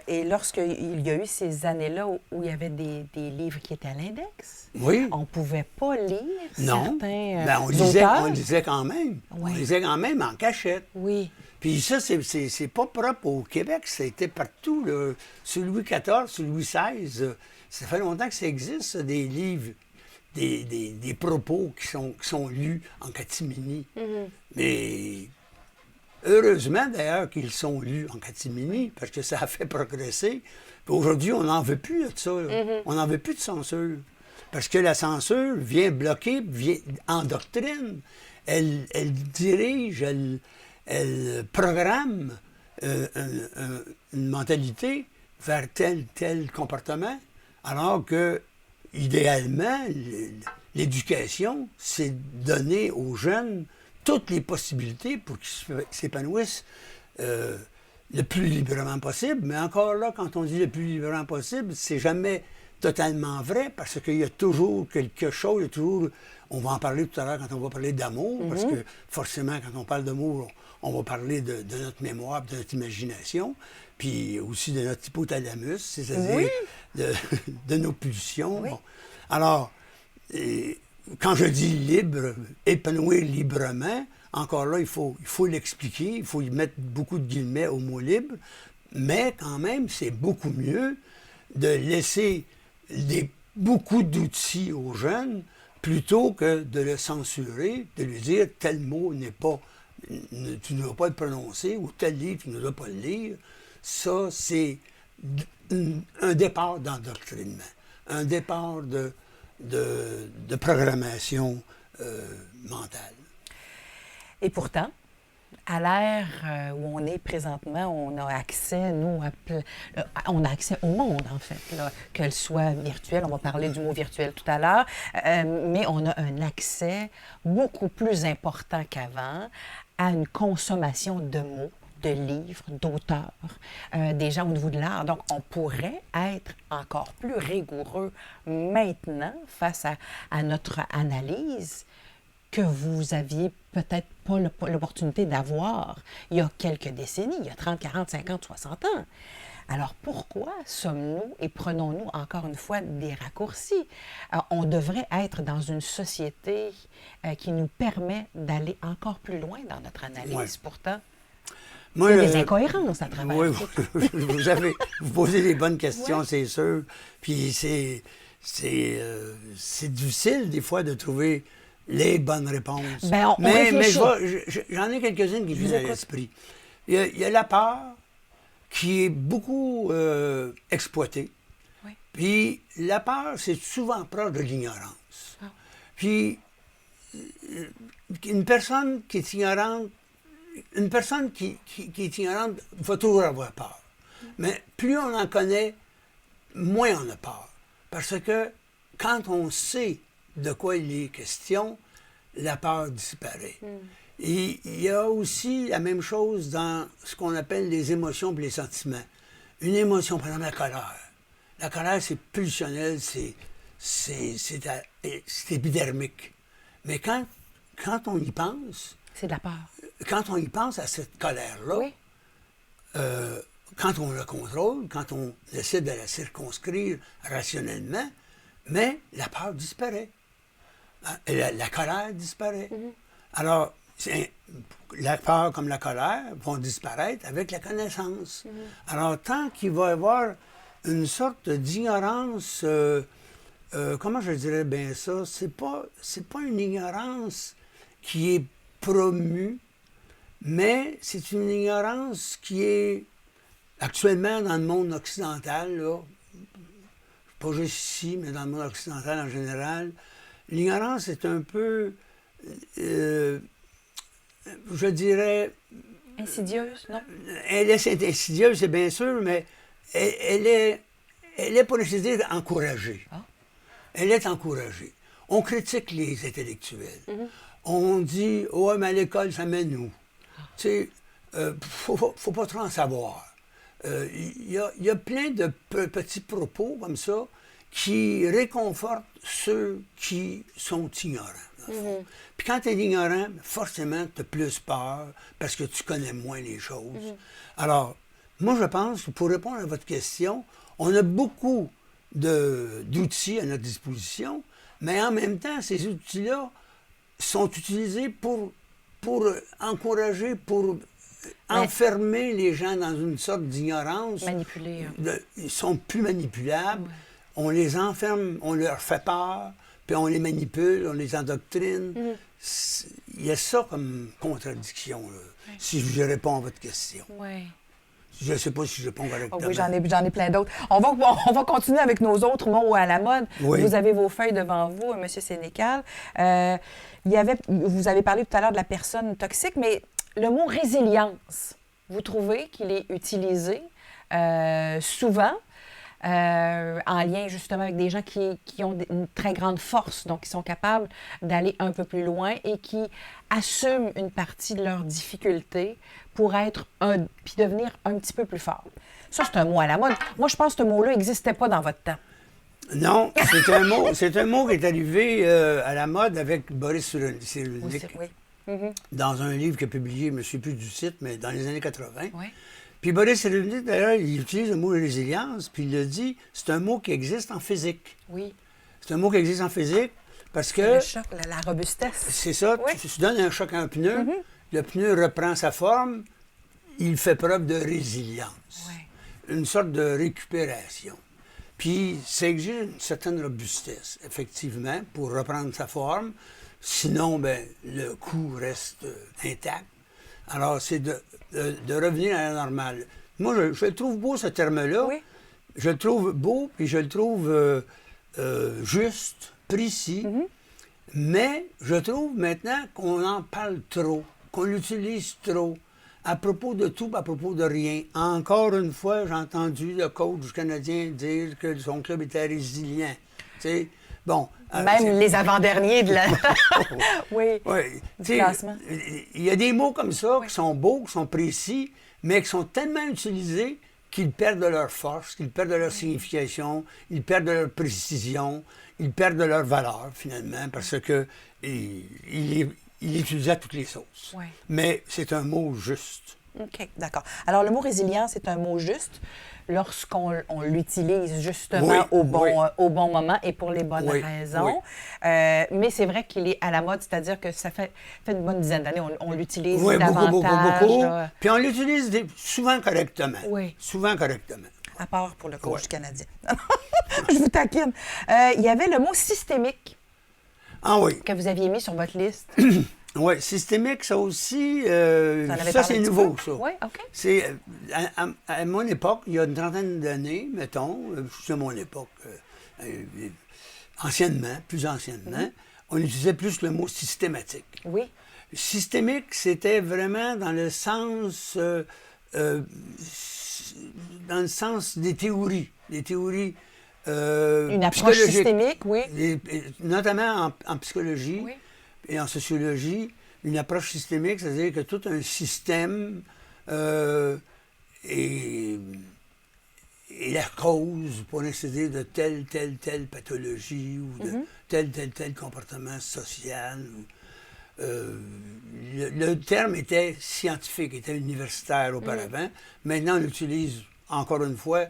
Et lorsqu'il y a eu ces années-là où il y avait des livres qui étaient à l'index, on ne pouvait pas lire certains on auteurs. lisait quand même. Oui. On lisait quand même en cachette. Oui. Puis ça, c'est pas propre au Québec, c'était partout. Là. Sous Louis XIV, sous Louis XVI, ça fait longtemps que ça existe, des livres, des propos qui sont lus en catimini. Mais heureusement, d'ailleurs, qu'ils sont lus en catimini, parce que ça a fait progresser. Puis aujourd'hui, on n'en veut plus de ça. On n'en veut plus de censure. Parce que la censure vient bloquer, vient en doctrine. Elle dirige, elle programme une mentalité vers tel comportement, alors que, idéalement, l'éducation, c'est donner aux jeunes toutes les possibilités pour qu'ils s'épanouissent le plus librement possible. Mais encore là, quand on dit le plus librement possible, c'est jamais totalement vrai, parce qu'il y a toujours quelque chose, il y a toujours... On va en parler tout à l'heure quand on va parler d'amour, parce que forcément, quand on parle d'amour, on va parler de notre mémoire, de notre imagination, puis aussi de notre hypothalamus, c'est-à-dire de nos pulsions. Oui. Bon. Alors, quand je dis libre, épanouir librement, encore là, il faut l'expliquer, il faut y mettre beaucoup de guillemets au mot libre, mais quand même, c'est beaucoup mieux de laisser beaucoup d'outils aux jeunes plutôt que de le censurer, de lui dire tel mot tu ne dois pas le prononcer ou tel livre tu ne dois pas le lire. Ça, c'est un départ d'endoctrinement, un départ de programmation mentale. Et pourtant, à l'ère où on est présentement, on a accès, nous, on a accès au monde, en fait, là, qu'elle soit virtuelle. On va parler du mot virtuel tout à l'heure, mais on a un accès beaucoup plus important qu'avant à une consommation de mots, de livres, d'auteurs, des gens au niveau de l'art. Donc, on pourrait être encore plus rigoureux maintenant face à notre analyse que vous aviez peut-être pas l'opportunité d'avoir il y a quelques décennies, il y a 30, 40, 50, 60 ans. Alors pourquoi sommes-nous et prenons-nous encore une fois des raccourcis? On devrait être dans une société qui nous permet d'aller encore plus loin dans notre analyse. Ouais. Pourtant, Moi, il y a des incohérences à travers oui, tout. vous posez des bonnes questions, Oui. c'est sûr. Puis c'est difficile des fois de trouver les bonnes réponses. Ben, on mais réfléchit. j'en ai quelques-unes qui Je vous viennent à écoute. l'esprit. Il y a la peur qui est beaucoup exploitée. Oui. Puis la peur, c'est souvent proche de l'ignorance. Ah. Puis une personne qui est ignorante, qui est ignorante va toujours avoir peur. Mais plus on en connaît, moins on a peur. Parce que quand on sait de quoi il est question, la peur disparaît. Et il y a aussi la même chose dans ce qu'on appelle les émotions et les sentiments. Une émotion, par exemple, la colère. La colère, c'est pulsionnel, c'est épidermique. Mais quand on y pense, C'est de la peur. quand on y pense à cette colère-là, Oui. quand on la contrôle, quand on essaie de la circonscrire rationnellement, mais la peur disparaît. La colère disparaît. Alors, la peur comme la colère vont disparaître avec la connaissance. Alors, tant qu'il va y avoir une sorte d'ignorance, comment je dirais bien ça, c'est pas une ignorance qui est promue, mais c'est une ignorance qui est actuellement dans le monde occidental, là, pas juste ici, mais dans le monde occidental en général, l'ignorance est un peu, je dirais, Insidieuse, non? elle est insidieuse, c'est bien sûr, mais elle est pour ainsi dire, encouragée. Ah. Elle est encouragée. On critique les intellectuels. On dit, ouais, mais à l'école, ça mène où? Tu sais, faut pas trop en savoir. Il y a plein de petits propos comme ça qui réconfortent ceux qui sont ignorants, dans le fond. Puis quand tu es ignorant, forcément, tu as plus peur parce que tu connais moins les choses. Alors, moi, je pense que pour répondre à votre question, on a beaucoup d'outils à notre disposition, mais en même temps, ces outils-là sont utilisés pour encourager, pour enfermer les gens dans une sorte d'ignorance. Manipuler. Ils sont plus manipulables. On les enferme, on leur fait peur, puis on les manipule, on les endoctrine. Il y a ça comme contradiction, là, si je réponds à votre question. Oui. Je ne sais pas si je réponds Oh correctement. oui, j'en ai plein d'autres. On va continuer avec nos autres mots à la mode. Oui. Vous avez vos feuilles devant vous, M. Sénécal. Vous avez parlé tout à l'heure de la personne toxique, mais le mot résilience, vous trouvez qu'il est utilisé souvent en lien justement avec des gens qui ont une très grande force, donc qui sont capables d'aller un peu plus loin et qui assument une partie de leurs difficultés pour puis devenir un petit peu plus fort. Ça, c'est un mot à la mode. Moi, je pense que ce mot-là n'existait pas dans votre temps. Non, c'est un mot qui est arrivé à la mode avec Boris Cyrulnik, Oui. dans un livre qu'il a publié, je ne me souviens plus du titre, mais dans les années 80. Oui. Puis Boris Cyrulnik, d'ailleurs, il utilise le mot résilience, puis il le dit, c'est un mot qui existe en physique. Oui. C'est un mot qui existe en physique parce que... Le choc, la robustesse. C'est ça, Oui. tu donnes un choc à un pneu, le pneu reprend sa forme, il fait preuve de résilience, une sorte de récupération. Puis ça exige une certaine robustesse, effectivement, pour reprendre sa forme. Sinon, ben, le cou reste intact. Alors, c'est de revenir à la normale. Moi, je le trouve beau, ce terme-là. Oui. Je le trouve beau, puis je le trouve juste, précis. Mais je trouve maintenant qu'on en parle trop, qu'on l'utilise trop. À propos de tout, à propos de rien. Encore une fois, j'ai entendu le coach canadien dire que son club était résilient. Tu sais, bon. Même les avant-derniers de la... oui, ouais, du classement. Il y a des mots comme ça qui sont beaux, qui sont précis, mais qui sont tellement utilisés qu'ils perdent de leur force, qu'ils perdent de leur signification, ils perdent de leur précision, ils perdent de leur valeur, finalement, parce que il l'utilisait à toutes les sauces. Oui. Mais c'est un mot juste. OK, d'accord. Alors, le mot résilient, c'est un mot juste lorsqu'on l'utilise justement Oui, au bon moment et pour les bonnes Oui, raisons. Mais c'est vrai qu'il est à la mode, c'est-à-dire que ça fait une bonne dizaine d'années, on l'utilise Oui, davantage. beaucoup. Là, Puis on l'utilise souvent correctement. Oui. Souvent correctement. à part pour le coach canadien. Je vous taquine. Il y avait le mot systémique Ah oui. que vous aviez mis sur votre liste. Oui, systémique, ça aussi, Vous en avez ça parlé c'est un petit nouveau, peu? ça. Oui, OK. C'est, à mon époque, il y a une trentaine d'années, mettons, c'est mon époque, anciennement, plus anciennement, on utilisait plus le mot systématique. Oui. Systémique, c'était vraiment dans le sens des théories. Une approche psychologiques. systémique, oui. Notamment en psychologie Oui. et en sociologie, une approche systémique, c'est-à-dire que tout un système est la cause, pour ainsi dire, de telle pathologie ou de tel comportement social. Le terme était scientifique, était universitaire auparavant. Maintenant, on l'utilise, encore une fois,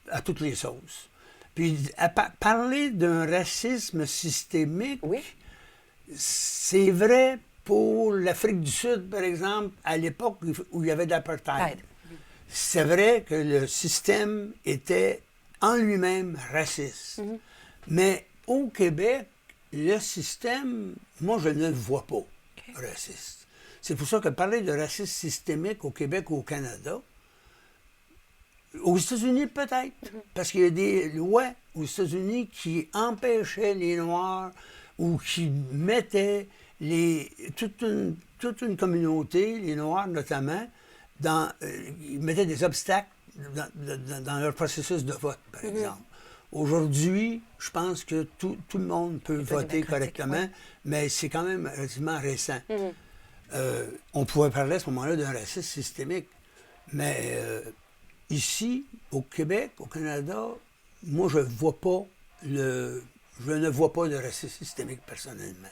à toutes les sauces. Puis, parler d'un racisme systémique, Oui. c'est vrai pour l'Afrique du Sud, par exemple, à l'époque où il y avait de l'apartheid. C'est vrai que le système était en lui-même raciste. Mais au Québec, le système, moi, je ne le vois pas raciste. C'est pour ça que parler de racisme systémique au Québec ou au Canada, aux États-Unis peut-être, parce qu'il y a des lois aux États-Unis qui empêchaient les Noirs ou qui mettaient toute une communauté, les Noirs notamment, ils mettaient des obstacles dans leur processus de vote, par exemple. Aujourd'hui, je pense que tout le monde peut voter correctement, mais c'est quand même relativement récent. On pourrait parler à ce moment-là d'un racisme systémique, mais ici, au Québec, au Canada, moi, je ne vois pas de racisme systémique personnellement.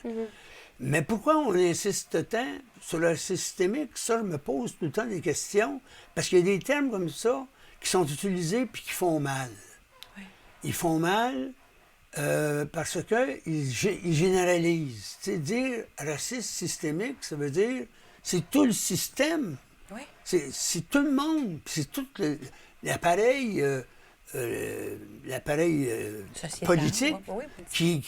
Mais pourquoi on insiste tant sur le racisme systémique? Ça, je me pose tout le temps des questions, parce qu'il y a des termes comme ça qui sont utilisés puis qui font mal. Oui. Ils font mal parce qu'ils généralisent. Tu sais, dire racisme systémique, ça veut dire c'est tout le système. Oui. C'est tout le monde, c'est tout l'appareil politique qui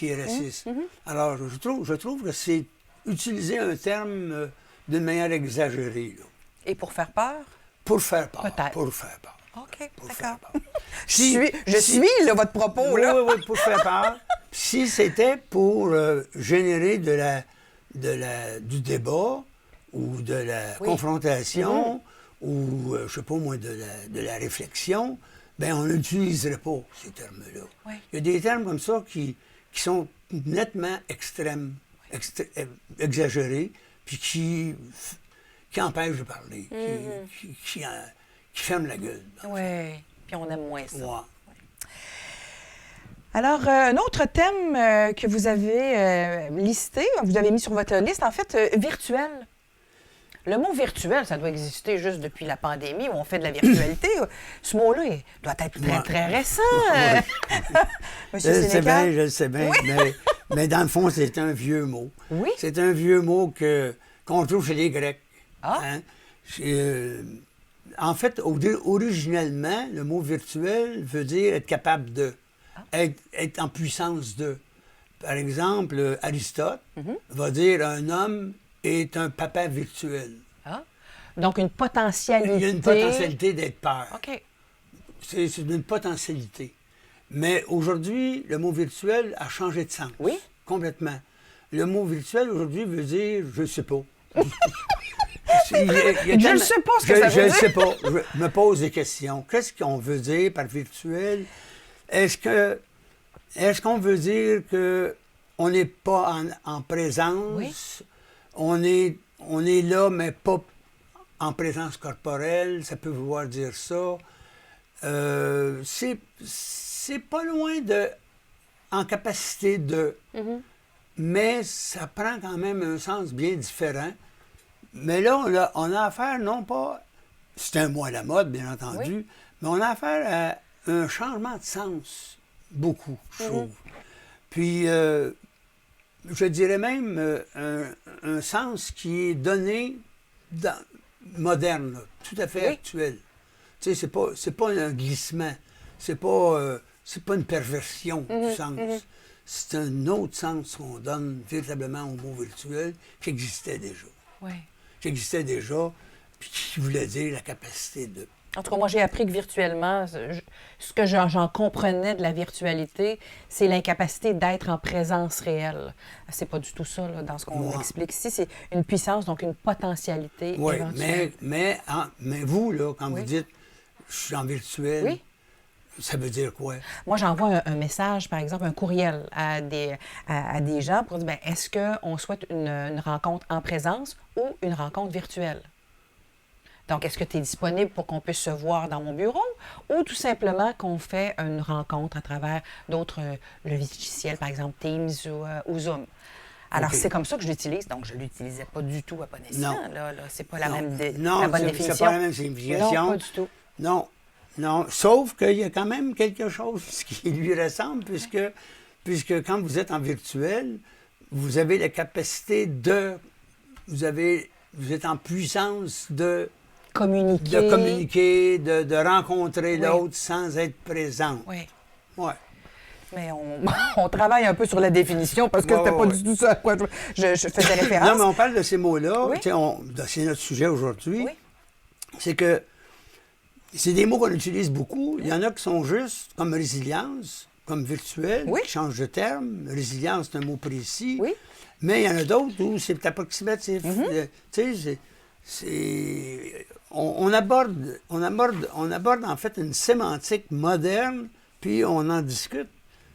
est raciste. Alors, je trouve que c'est utiliser un terme d'une manière exagérée. Là. Et pour faire peur? Pour faire peur. Peut-être. Pour faire peur. OK, Pour d'accord. faire peur. Je suis là, votre propos, oui, là. Oui, pour faire peur. Si c'était pour générer du débat ou de la confrontation ou, je ne sais pas moi, de la réflexion, bien, on n'utiliserait pas ces termes-là. Oui. Il y a des termes comme ça qui sont nettement extrêmes, exagérés, puis qui empêchent de parler, qui ferment la gueule. Oui, puis on aime moins ça. Ouais. Alors, un autre thème que vous avez listé, vous avez mis sur votre liste, en fait, virtuel. Le mot virtuel, ça doit exister juste depuis la pandémie où on fait de la virtualité. Ce mot-là doit être très, très récent. Monsieur Sénécal. Je le sais bien, Oui. mais dans le fond, c'est un vieux mot. Oui. C'est un vieux mot qu'on trouve chez les Grecs. Ah. Hein? En fait, originellement, le mot virtuel veut dire être capable de, être en puissance de. Par exemple, Aristote va dire un homme est un papa virtuel. Ah. Donc, une potentialité. Il y a une potentialité d'être peur. OK. C'est une potentialité. Mais aujourd'hui, le mot virtuel a changé de sens. Oui. Complètement. Le mot virtuel aujourd'hui veut dire je ne sais pas. Je ne sais pas ce que ça veut dire. Je ne sais pas. Je me pose des questions. Qu'est-ce qu'on veut dire par virtuel? Est-ce qu'on veut dire qu'on n'est pas en présence? Oui. On est là, mais pas en présence corporelle. Ça peut vouloir dire ça. C'est pas loin de en capacité de, mais ça prend quand même un sens bien différent. Mais là, on a affaire, non pas, c'est un mot à la mode, bien entendu, mais on a affaire à un changement de sens, beaucoup, je trouve. Puis, je dirais même un sens qui est donné moderne, là, tout à fait actuel. Tu sais, c'est pas un glissement, c'est pas une perversion du sens. C'est un autre sens qu'on donne véritablement au mot virtuel qui existait déjà. Oui. Qui existait déjà, puis qui voulait dire la capacité de... En tout cas, moi, j'ai appris que virtuellement, ce que j'en comprenais de la virtualité, c'est l'incapacité d'être en présence réelle. C'est pas du tout ça, là, dans ce qu'on explique ici. C'est une puissance, donc une potentialité éventuelle. Mais vous, là, quand vous dites « je suis en virtuel ça veut dire quoi? Moi, j'envoie un message, par exemple, un courriel à des gens pour dire, bien, est-ce qu'on souhaite une rencontre en présence ou une rencontre virtuelle? Donc, est-ce que tu es disponible pour qu'on puisse se voir dans mon bureau ou tout simplement qu'on fait une rencontre à travers d'autres logiciels, par exemple Teams ou Zoom? Alors, c'est comme ça que je l'utilise. Donc, je ne l'utilisais pas du tout à bon escient. Là, c'est pas la même la bonne définition. C'est pas la même signification. Non, pas du tout. Non, sauf qu'il y a quand même quelque chose qui lui ressemble, puisque quand vous êtes en virtuel, vous avez la capacité vous êtes en puissance de communiquer, de rencontrer l'autre sans être présent. Oui. Ouais. Mais on travaille un peu sur la définition parce que c'était pas du tout ça à quoi je faisais référence. Non, mais on parle de ces mots-là. C'est notre sujet aujourd'hui. Oui. C'est que c'est des mots qu'on utilise beaucoup. Il y en a qui sont justes, comme résilience, comme virtuel, qui changent de terme. Résilience, c'est un mot précis. Oui. Mais il y en a d'autres où c'est approximatif. Tu sais, on aborde en fait une sémantique moderne, puis on en discute.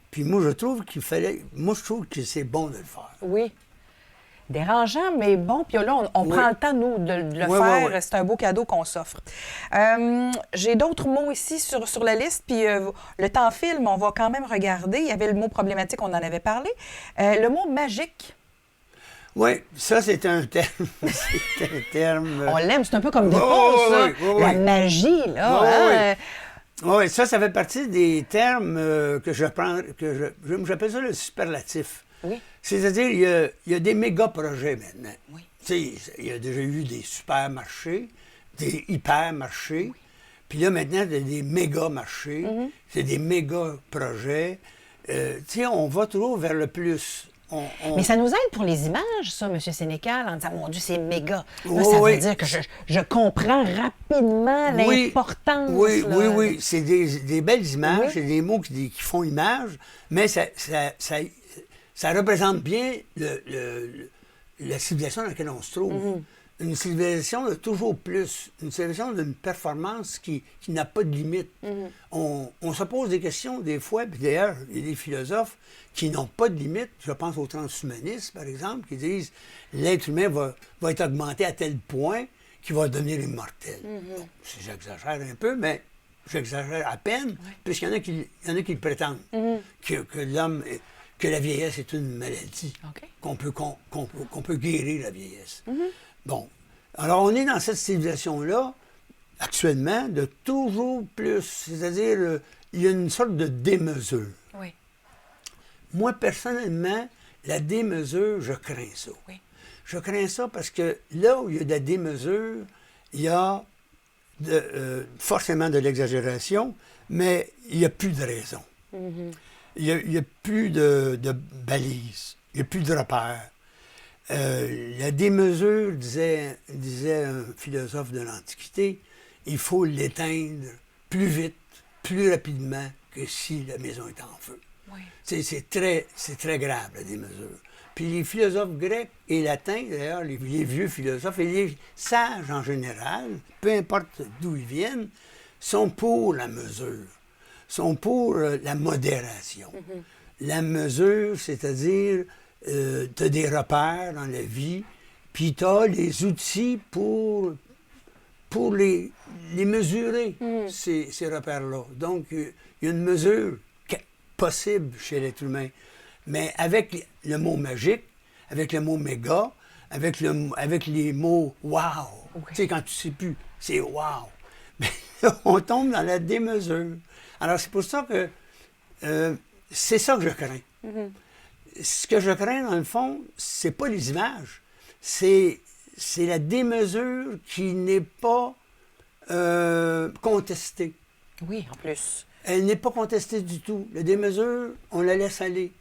Puis moi, je trouve que c'est bon de le faire. Oui. Dérangeant, mais bon. Puis là, on prend le temps, nous, de le faire. Oui. C'est un beau cadeau qu'on s'offre. J'ai d'autres mots ici sur la liste. Puis le temps file, mais on va quand même regarder. Il y avait le mot problématique, on en avait parlé. Le mot magique. Oui, ça, c'est un terme. C'est un terme... On l'aime, c'est un peu comme des ponts, ça. La magie, là. Oui, ça fait partie des termes que j'appelle ça le superlatif. Oui. C'est-à-dire, il y a des méga-projets maintenant. Oui. Tu sais, il y a déjà eu des supermarchés, des hypermarchés, puis là, maintenant, il y a des méga-marchés, c'est des méga-projets. Tu sais, on va toujours vers le plus. Mais ça nous aide pour les images, ça, M. Sénécal, en disant, mon Dieu, c'est méga. Là, ça veut dire que je comprends rapidement l'importance. Oui. C'est des belles images, c'est des mots qui font image, mais ça représente bien la civilisation dans laquelle on se trouve. Une civilisation de toujours plus, une civilisation d'une performance qui n'a pas de limite. On se pose des questions des fois, puis d'ailleurs, il y a des philosophes qui n'ont pas de limite. Je pense aux transhumanistes, par exemple, qui disent l'être humain va être augmenté à tel point qu'il va devenir immortel. Bon, j'exagère un peu, mais j'exagère à peine, puisqu'il y en a qui le prétendent, que la vieillesse est une maladie, qu'on peut guérir la vieillesse. Bon, alors on est dans cette civilisation-là, actuellement, de toujours plus, c'est-à-dire, il y a une sorte de démesure. Oui. Moi, personnellement, la démesure, je crains ça. Oui. Je crains ça parce que là où il y a de la démesure, il y a forcément de l'exagération, mais il n'y a plus de raison. Il n'y a plus de balises, il n'y a plus de repères. La démesure, disait un philosophe de l'Antiquité, il faut l'éteindre plus vite, plus rapidement que si la maison est en feu. Oui. C'est très grave, la démesure. Puis les philosophes grecs et latins, d'ailleurs, les vieux philosophes et les sages en général, peu importe d'où ils viennent, sont pour la mesure, sont pour la modération. La mesure, c'est-à-dire, tu as des repères dans la vie, puis tu as les outils pour les mesurer, ces repères-là. Donc, il y a une mesure possible chez l'être humain. Mais avec le mot magique, avec le mot méga, avec les mots wow, Oui. tu sais, quand tu ne sais plus, c'est wow. Mais là, on tombe dans la démesure. Alors, c'est pour ça que c'est ça que je crains. Ce que je crains, dans le fond, c'est pas les images, c'est la démesure qui n'est pas contestée. Oui, en plus. Elle n'est pas contestée du tout. La démesure, on la laisse aller.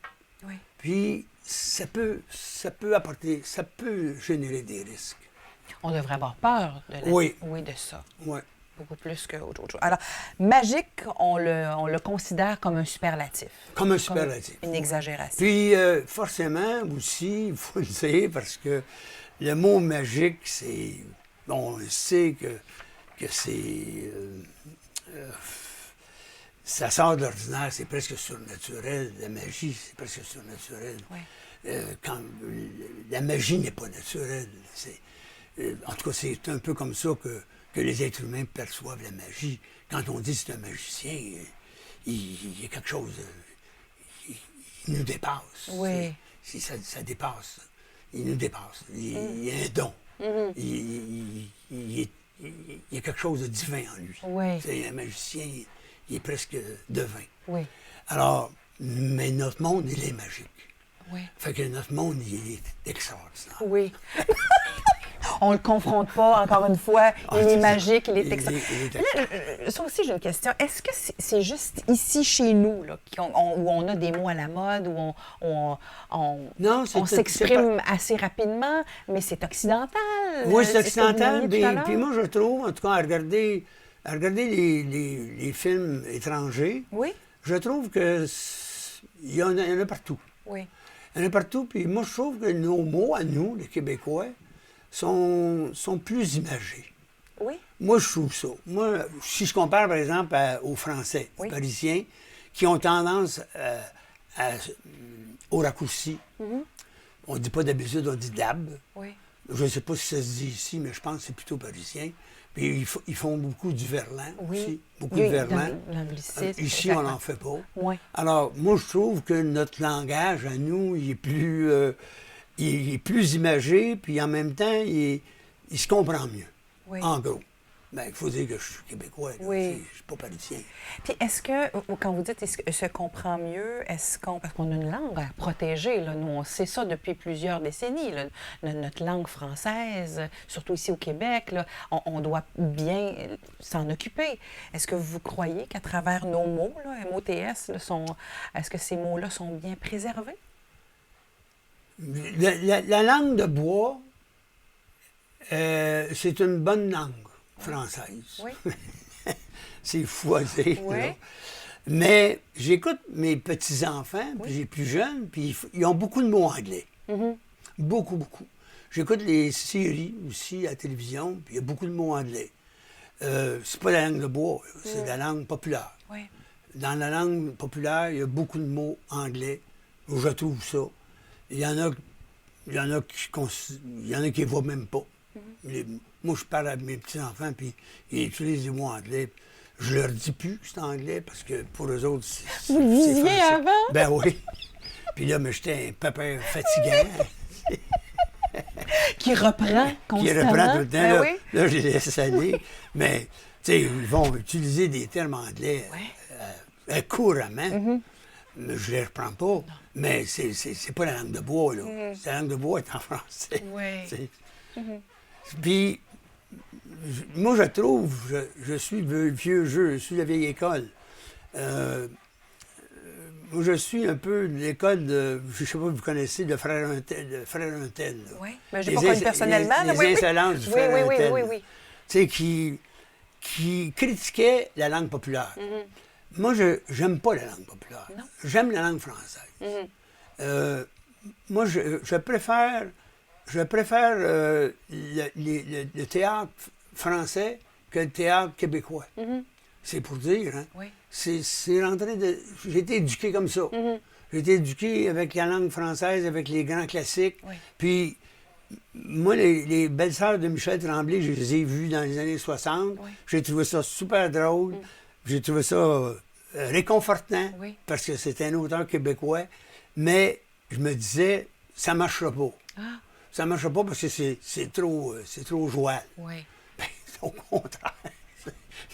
Oui. Puis, ça peut générer des risques. On devrait avoir peur Oui. de ça. Oui. Beaucoup plus qu'autre chose. Alors, magique, on le considère comme un superlatif. Comme un superlatif. Une exagération. Puis, forcément, aussi, il faut le dire, parce que le mot magique, c'est... Bon, on sait que c'est... ça sort de l'ordinaire, c'est presque surnaturel. La magie, c'est presque surnaturel. Oui. Quand la magie n'est pas naturelle. En tout cas, c'est un peu comme ça que les êtres humains perçoivent la magie. Quand on dit que c'est un magicien, il y a quelque chose... il nous dépasse. Oui. Ça dépasse. Il nous dépasse. Il y a un don. Il y a quelque chose de divin en lui. Oui. C'est un magicien, il est presque divin. Oui. Alors, mais notre monde, il est magique. Oui. Fait que notre monde, il est extraordinaire. Oui. On ne le confronte pas, encore une fois. Il est magique, il est ça aussi, j'ai une question. Est-ce que c'est juste ici, chez nous, là, où on a des mots à la mode, où on s'exprime assez rapidement, mais c'est occidental? Oui, c'est occidental. Puis moi, je trouve, en tout cas, à regarder les films étrangers, oui? je trouve que il y en a partout. Oui. Il y en a partout. Puis moi, je trouve que nos mots, à nous, les Québécois, sont plus imagés. Oui. Moi, je trouve ça. Moi, si je compare, par exemple, aux Français, oui. aux Parisiens, qui ont tendance au raccourci. On ne dit pas d'habitude, on dit d'hab. Oui. Je ne sais pas si ça se dit ici, mais je pense que c'est plutôt parisien. Puis ils font beaucoup du verlan aussi. Beaucoup de verlan. Ici, on n'en fait pas. Oui. Alors, moi, je trouve que notre langage, à nous, il est plus imagé, puis en même temps, il se comprend mieux. Oui. En gros. Bien, il faut dire que je suis québécois, là. Oui. Je ne suis pas parisien. Puis est-ce que, quand vous dites « se comprend mieux », parce qu'on a une langue à protéger, là, nous, on sait ça depuis plusieurs décennies, là, notre langue française, surtout ici au Québec, là, on doit bien s'en occuper. Est-ce que vous croyez qu'à travers nos mots, là, MOTS, là, est-ce que ces mots-là sont bien préservés? La langue de bois, c'est une bonne langue française. Oui. C'est fou à dire. Oui. Là. Mais j'écoute mes petits-enfants, puis les plus jeunes, puis ils ont beaucoup de mots anglais. Beaucoup, beaucoup. J'écoute les séries aussi à la télévision, puis il y a beaucoup de mots anglais. C'est pas la langue de bois, c'est la langue populaire. Oui. Dans la langue populaire, il y a beaucoup de mots anglais. Je trouve ça. Il y en a qui ne voient même pas. Moi, je parle à mes petits-enfants, puis ils utilisent des mots anglais. Je leur dis plus que c'est anglais, parce que pour eux autres, c'est vous le disiez avant? Ben oui. Puis là, mais j'étais un papa fatigant. Qui reprend constamment. Qui reprend tout le temps. Ben Là, oui. là, je les laisse aller. Mais, tu sais, ils vont utiliser des termes anglais couramment. Mais je ne les reprends pas. Non. Mais c'est pas la langue de bois, là. La langue de bois est en français. Oui. Puis, moi, je trouve, je suis le vieux jeu, je suis la vieille école. moi, je suis un peu de l'école de, je ne sais pas si vous connaissez, de Frère Untel. Oui, mais je n'ai pas connu personnellement. Les insolences du Frère Untel. Oui. Tu sais, qui critiquait la langue populaire. Moi, je n'aime pas la langue populaire. J'aime la langue française. Moi, je préfère le théâtre français que le théâtre québécois. C'est pour dire, hein? Oui. C'est rentré de... J'ai été éduqué comme ça. J'ai été éduqué avec la langue française, avec les grands classiques. Oui. Puis, moi, les belles-sœurs de Michel Tremblay, je les ai vues dans les années 60. Oui. J'ai trouvé ça super drôle. J'ai trouvé ça réconfortant, Oui. parce que c'était un auteur québécois. Mais je me disais, ça ne marchera pas. Ah. Ça ne marchera pas parce que c'est trop joual. Oui. Ben, au contraire.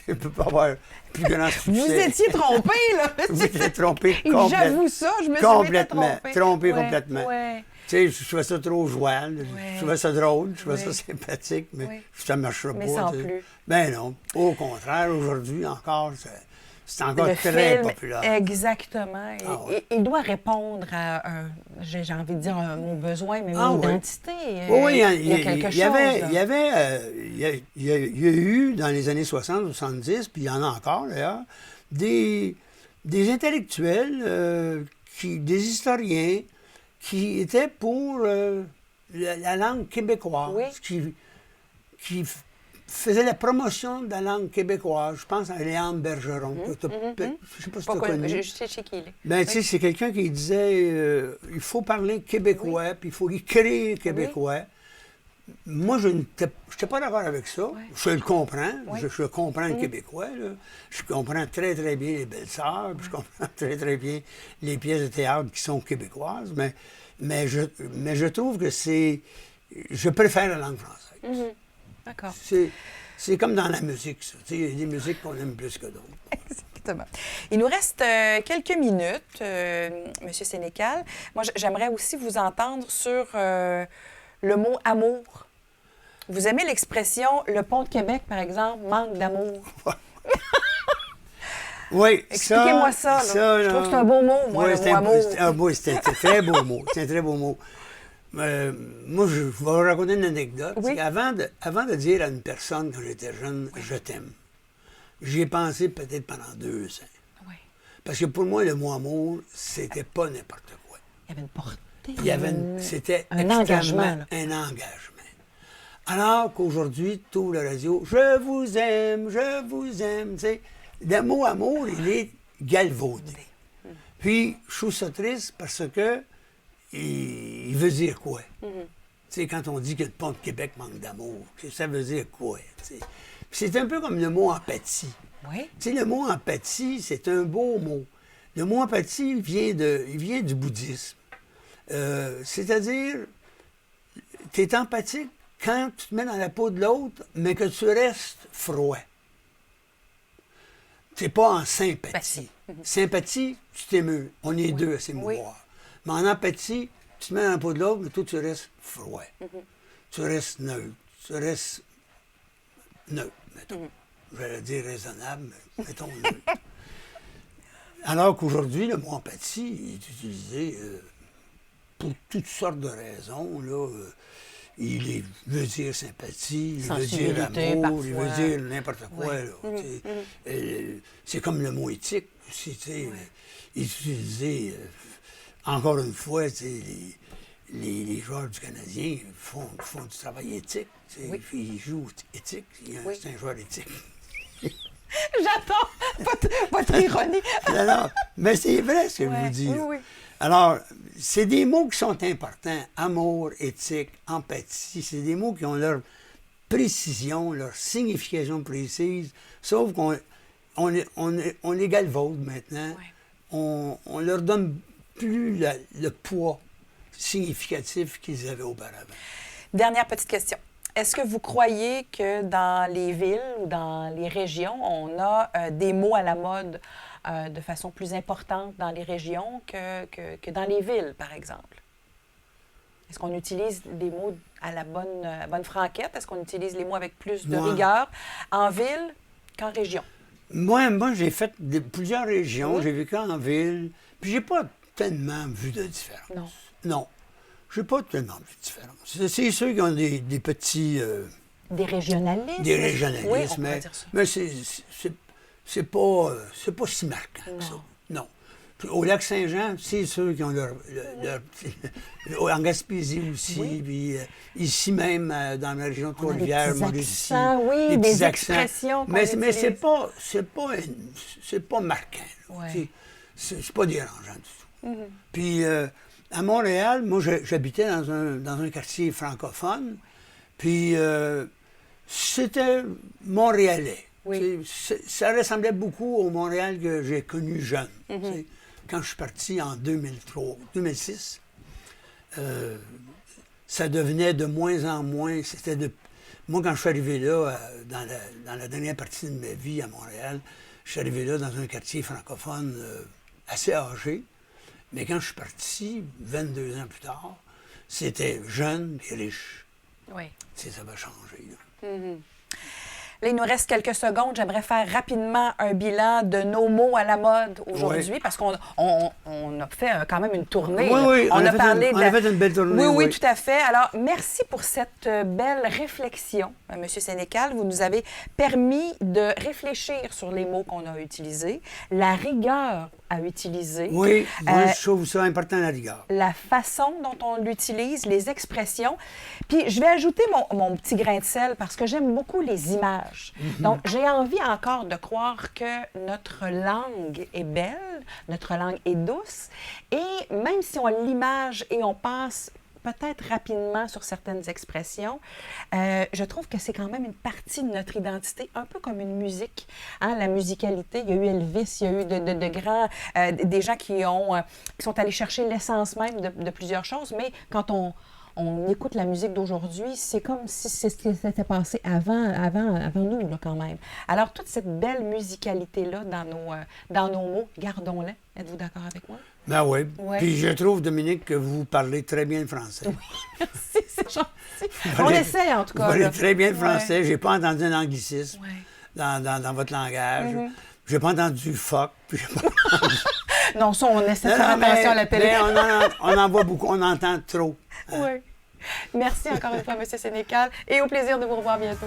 Je ne peux pas avoir plus grand succès. Vous étiez trompé, là! Vous étiez trompé Et complètement. j'avoue ça, je me suis Complètement. trompé. Complètement. Ouais. Tu sais, je trouvais ça trop joual. Ouais. Je trouvais ça drôle. Je trouvais Ouais. ça sympathique, mais Ouais. ça ne marchera Mais pas. sans tu sais. plus. Ben non. Au contraire, aujourd'hui encore, c'est encore Le très film, populaire. exactement. Ah ouais. Il doit répondre à j'ai envie de dire mon besoin, mais Ah une ouais. identité. Oui, il y a quelque chose. Il y a eu dans les années 60, 70, puis il y en a encore d'ailleurs, des intellectuels, des historiens qui étaient pour la langue québécoise, Oui. qui faisait la promotion de la langue québécoise. Je pense à Léandre Bergeron. Je ne sais pas si tu as connu. Je sais chez qui il est. Ben, tu sais, c'est quelqu'un qui disait il faut parler québécois, puis il faut écrire québécois. Moi, je n'étais pas d'accord avec ça. Oui. Je le comprends. Oui. Je comprends le québécois. Là. Je comprends très, très bien les belles-sœurs, puis je comprends très, très bien les pièces de théâtre qui sont québécoises. Mais je trouve que c'est... Je préfère la langue française. D'accord. C'est comme dans la musique, ça. Tu sais, il y a des musiques qu'on aime plus que d'autres. Exactement. Il nous reste quelques minutes, M. Sénécal. Moi, j'aimerais aussi vous entendre sur le mot amour. Vous aimez l'expression « le pont de Québec », par exemple, « manque d'amour ». Oui, expliquez-moi ça. Là. Je trouve que c'est un beau mot, moi, oui, le mot amour. C'est un très beau mot. C'est un très beau mot. Moi, je vais vous raconter une anecdote. Oui. Avant de dire à une personne, quand j'étais jeune, je t'aime, j'y ai pensé peut-être pendant 2 ans. Oui. Parce que pour moi, le mot amour, c'était pas n'importe quoi. Il y avait une portée. C'était un engagement. Là. Un engagement. Alors qu'aujourd'hui, tout le radio, je vous aime, tu sais. Le mot amour, il est galvaudé. Puis, je trouve ça triste parce que il veut dire quoi? Tu sais, quand on dit que le pont de Québec manque d'amour, ça veut dire quoi? T'sais? C'est un peu comme le mot empathie. Oui. Tu sais, le mot empathie, c'est un beau mot. Le mot empathie, il vient du bouddhisme. C'est-à-dire, tu es empathique quand tu te mets dans la peau de l'autre, mais que tu restes froid. Tu n'es pas en sympathie. Sympathie, tu t'émeus. On est deux à s'émouvoir. Mais en empathie, tu te mets dans la peau de l'autre, mais toi, tu restes froid. Tu restes neutre. Tu restes neutre, mettons. J'allais dire raisonnable, mais mettons neutre. Alors qu'aujourd'hui, le mot empathie est utilisé pour toutes sortes de raisons. Là, il veut dire sympathie, il veut dire amour, parfois. Il veut dire n'importe quoi. Là, c'est comme le mot éthique aussi. Il est utilisé, encore une fois, les joueurs du Canadien font du travail éthique. Ils jouent éthique. C'est un joueur éthique. J'attends votre ironie. Non, mais c'est vrai ce que je vous dis. Oui. Alors, c'est des mots qui sont importants. Amour, éthique, empathie. C'est des mots qui ont leur précision, leur signification précise. Sauf qu'on les galvaude maintenant. Ouais. On leur donne plus le poids significatif qu'ils avaient auparavant. Dernière petite question. Est-ce que vous croyez que dans les villes ou dans les régions, on a des mots à la mode de façon plus importante dans les régions que dans les villes, par exemple? Est-ce qu'on utilise des mots à la bonne franquette? Est-ce qu'on utilise les mots avec plus de rigueur en ville qu'en région? Moi j'ai fait plusieurs régions, j'ai vécu en ville, puis j'ai pas tellement vu de différence. Non. Non, j'ai pas tellement vu de différence. C'est ceux qui ont des petits... Des régionalismes? Des régionalismes, Oui, on pourrait dire ça. mais c'est pas si marquant que ça. Non. Puis au lac Saint-Jean, c'est ceux qui ont leur en Gaspésie aussi, Oui. puis ici même, dans la région de On a des Trois-Rivières, petits Mauricie. accents, oui, des des petits accents. expressions qu'on Mais utilise. c'est pas marquant. Là. Ouais. C'est pas dérangeant du tout. Puis à Montréal, moi, j'habitais dans un quartier francophone, puis c'était montréalais. Oui. Ça ressemblait beaucoup au Montréal que j'ai connu jeune. Quand je suis parti en 2006, ça devenait de moins en moins. Moi, quand je suis arrivé là, dans la dernière partie de ma vie à Montréal, je suis arrivé là dans un quartier francophone assez âgé. Mais quand je suis parti, 22 ans plus tard, c'était jeune et riche. Oui. Ça va changer. Là. Là, il nous reste quelques secondes. J'aimerais faire rapidement un bilan de nos mots à la mode aujourd'hui, parce qu'on a fait quand même une tournée. Oui, on a parlé on a fait une belle tournée. Oui, tout à fait. Alors, merci pour cette belle réflexion, M. Sénécal. Vous nous avez permis de réfléchir sur les mots qu'on a utilisés, la rigueur à utiliser. Oui, moi, je trouve ça important, la rigueur. La façon dont on l'utilise, les expressions. Puis je vais ajouter mon petit grain de sel parce que j'aime beaucoup les images. Donc, j'ai envie encore de croire que notre langue est belle, notre langue est douce. Et même si on l'image et on passe peut-être rapidement sur certaines expressions, je trouve que c'est quand même une partie de notre identité, un peu comme une musique. Hein? La musicalité, il y a eu Elvis, il y a eu de grands, des gens qui sont allés chercher l'essence même de plusieurs choses, mais quand on écoute la musique d'aujourd'hui, c'est comme si c'était passé avant nous, là, quand même. Alors, toute cette belle musicalité-là dans nos mots, gardons-la. Êtes-vous d'accord avec moi? Ben oui. Ouais. Puis je trouve, Dominique, que vous parlez très bien le français. Oui, merci, c'est gentil. On essaie, en tout cas. Vous parlez là. très bien le français. J'ai pas entendu un anglicisme Ouais. dans votre langage. J'ai pas entendu fuck. Puis j'ai pas entendu... Non, ça, on essaie de faire attention à la télé. Mais on en voit beaucoup, on entend trop. Oui. Merci encore une fois, M. Sénécal, et au plaisir de vous revoir bientôt.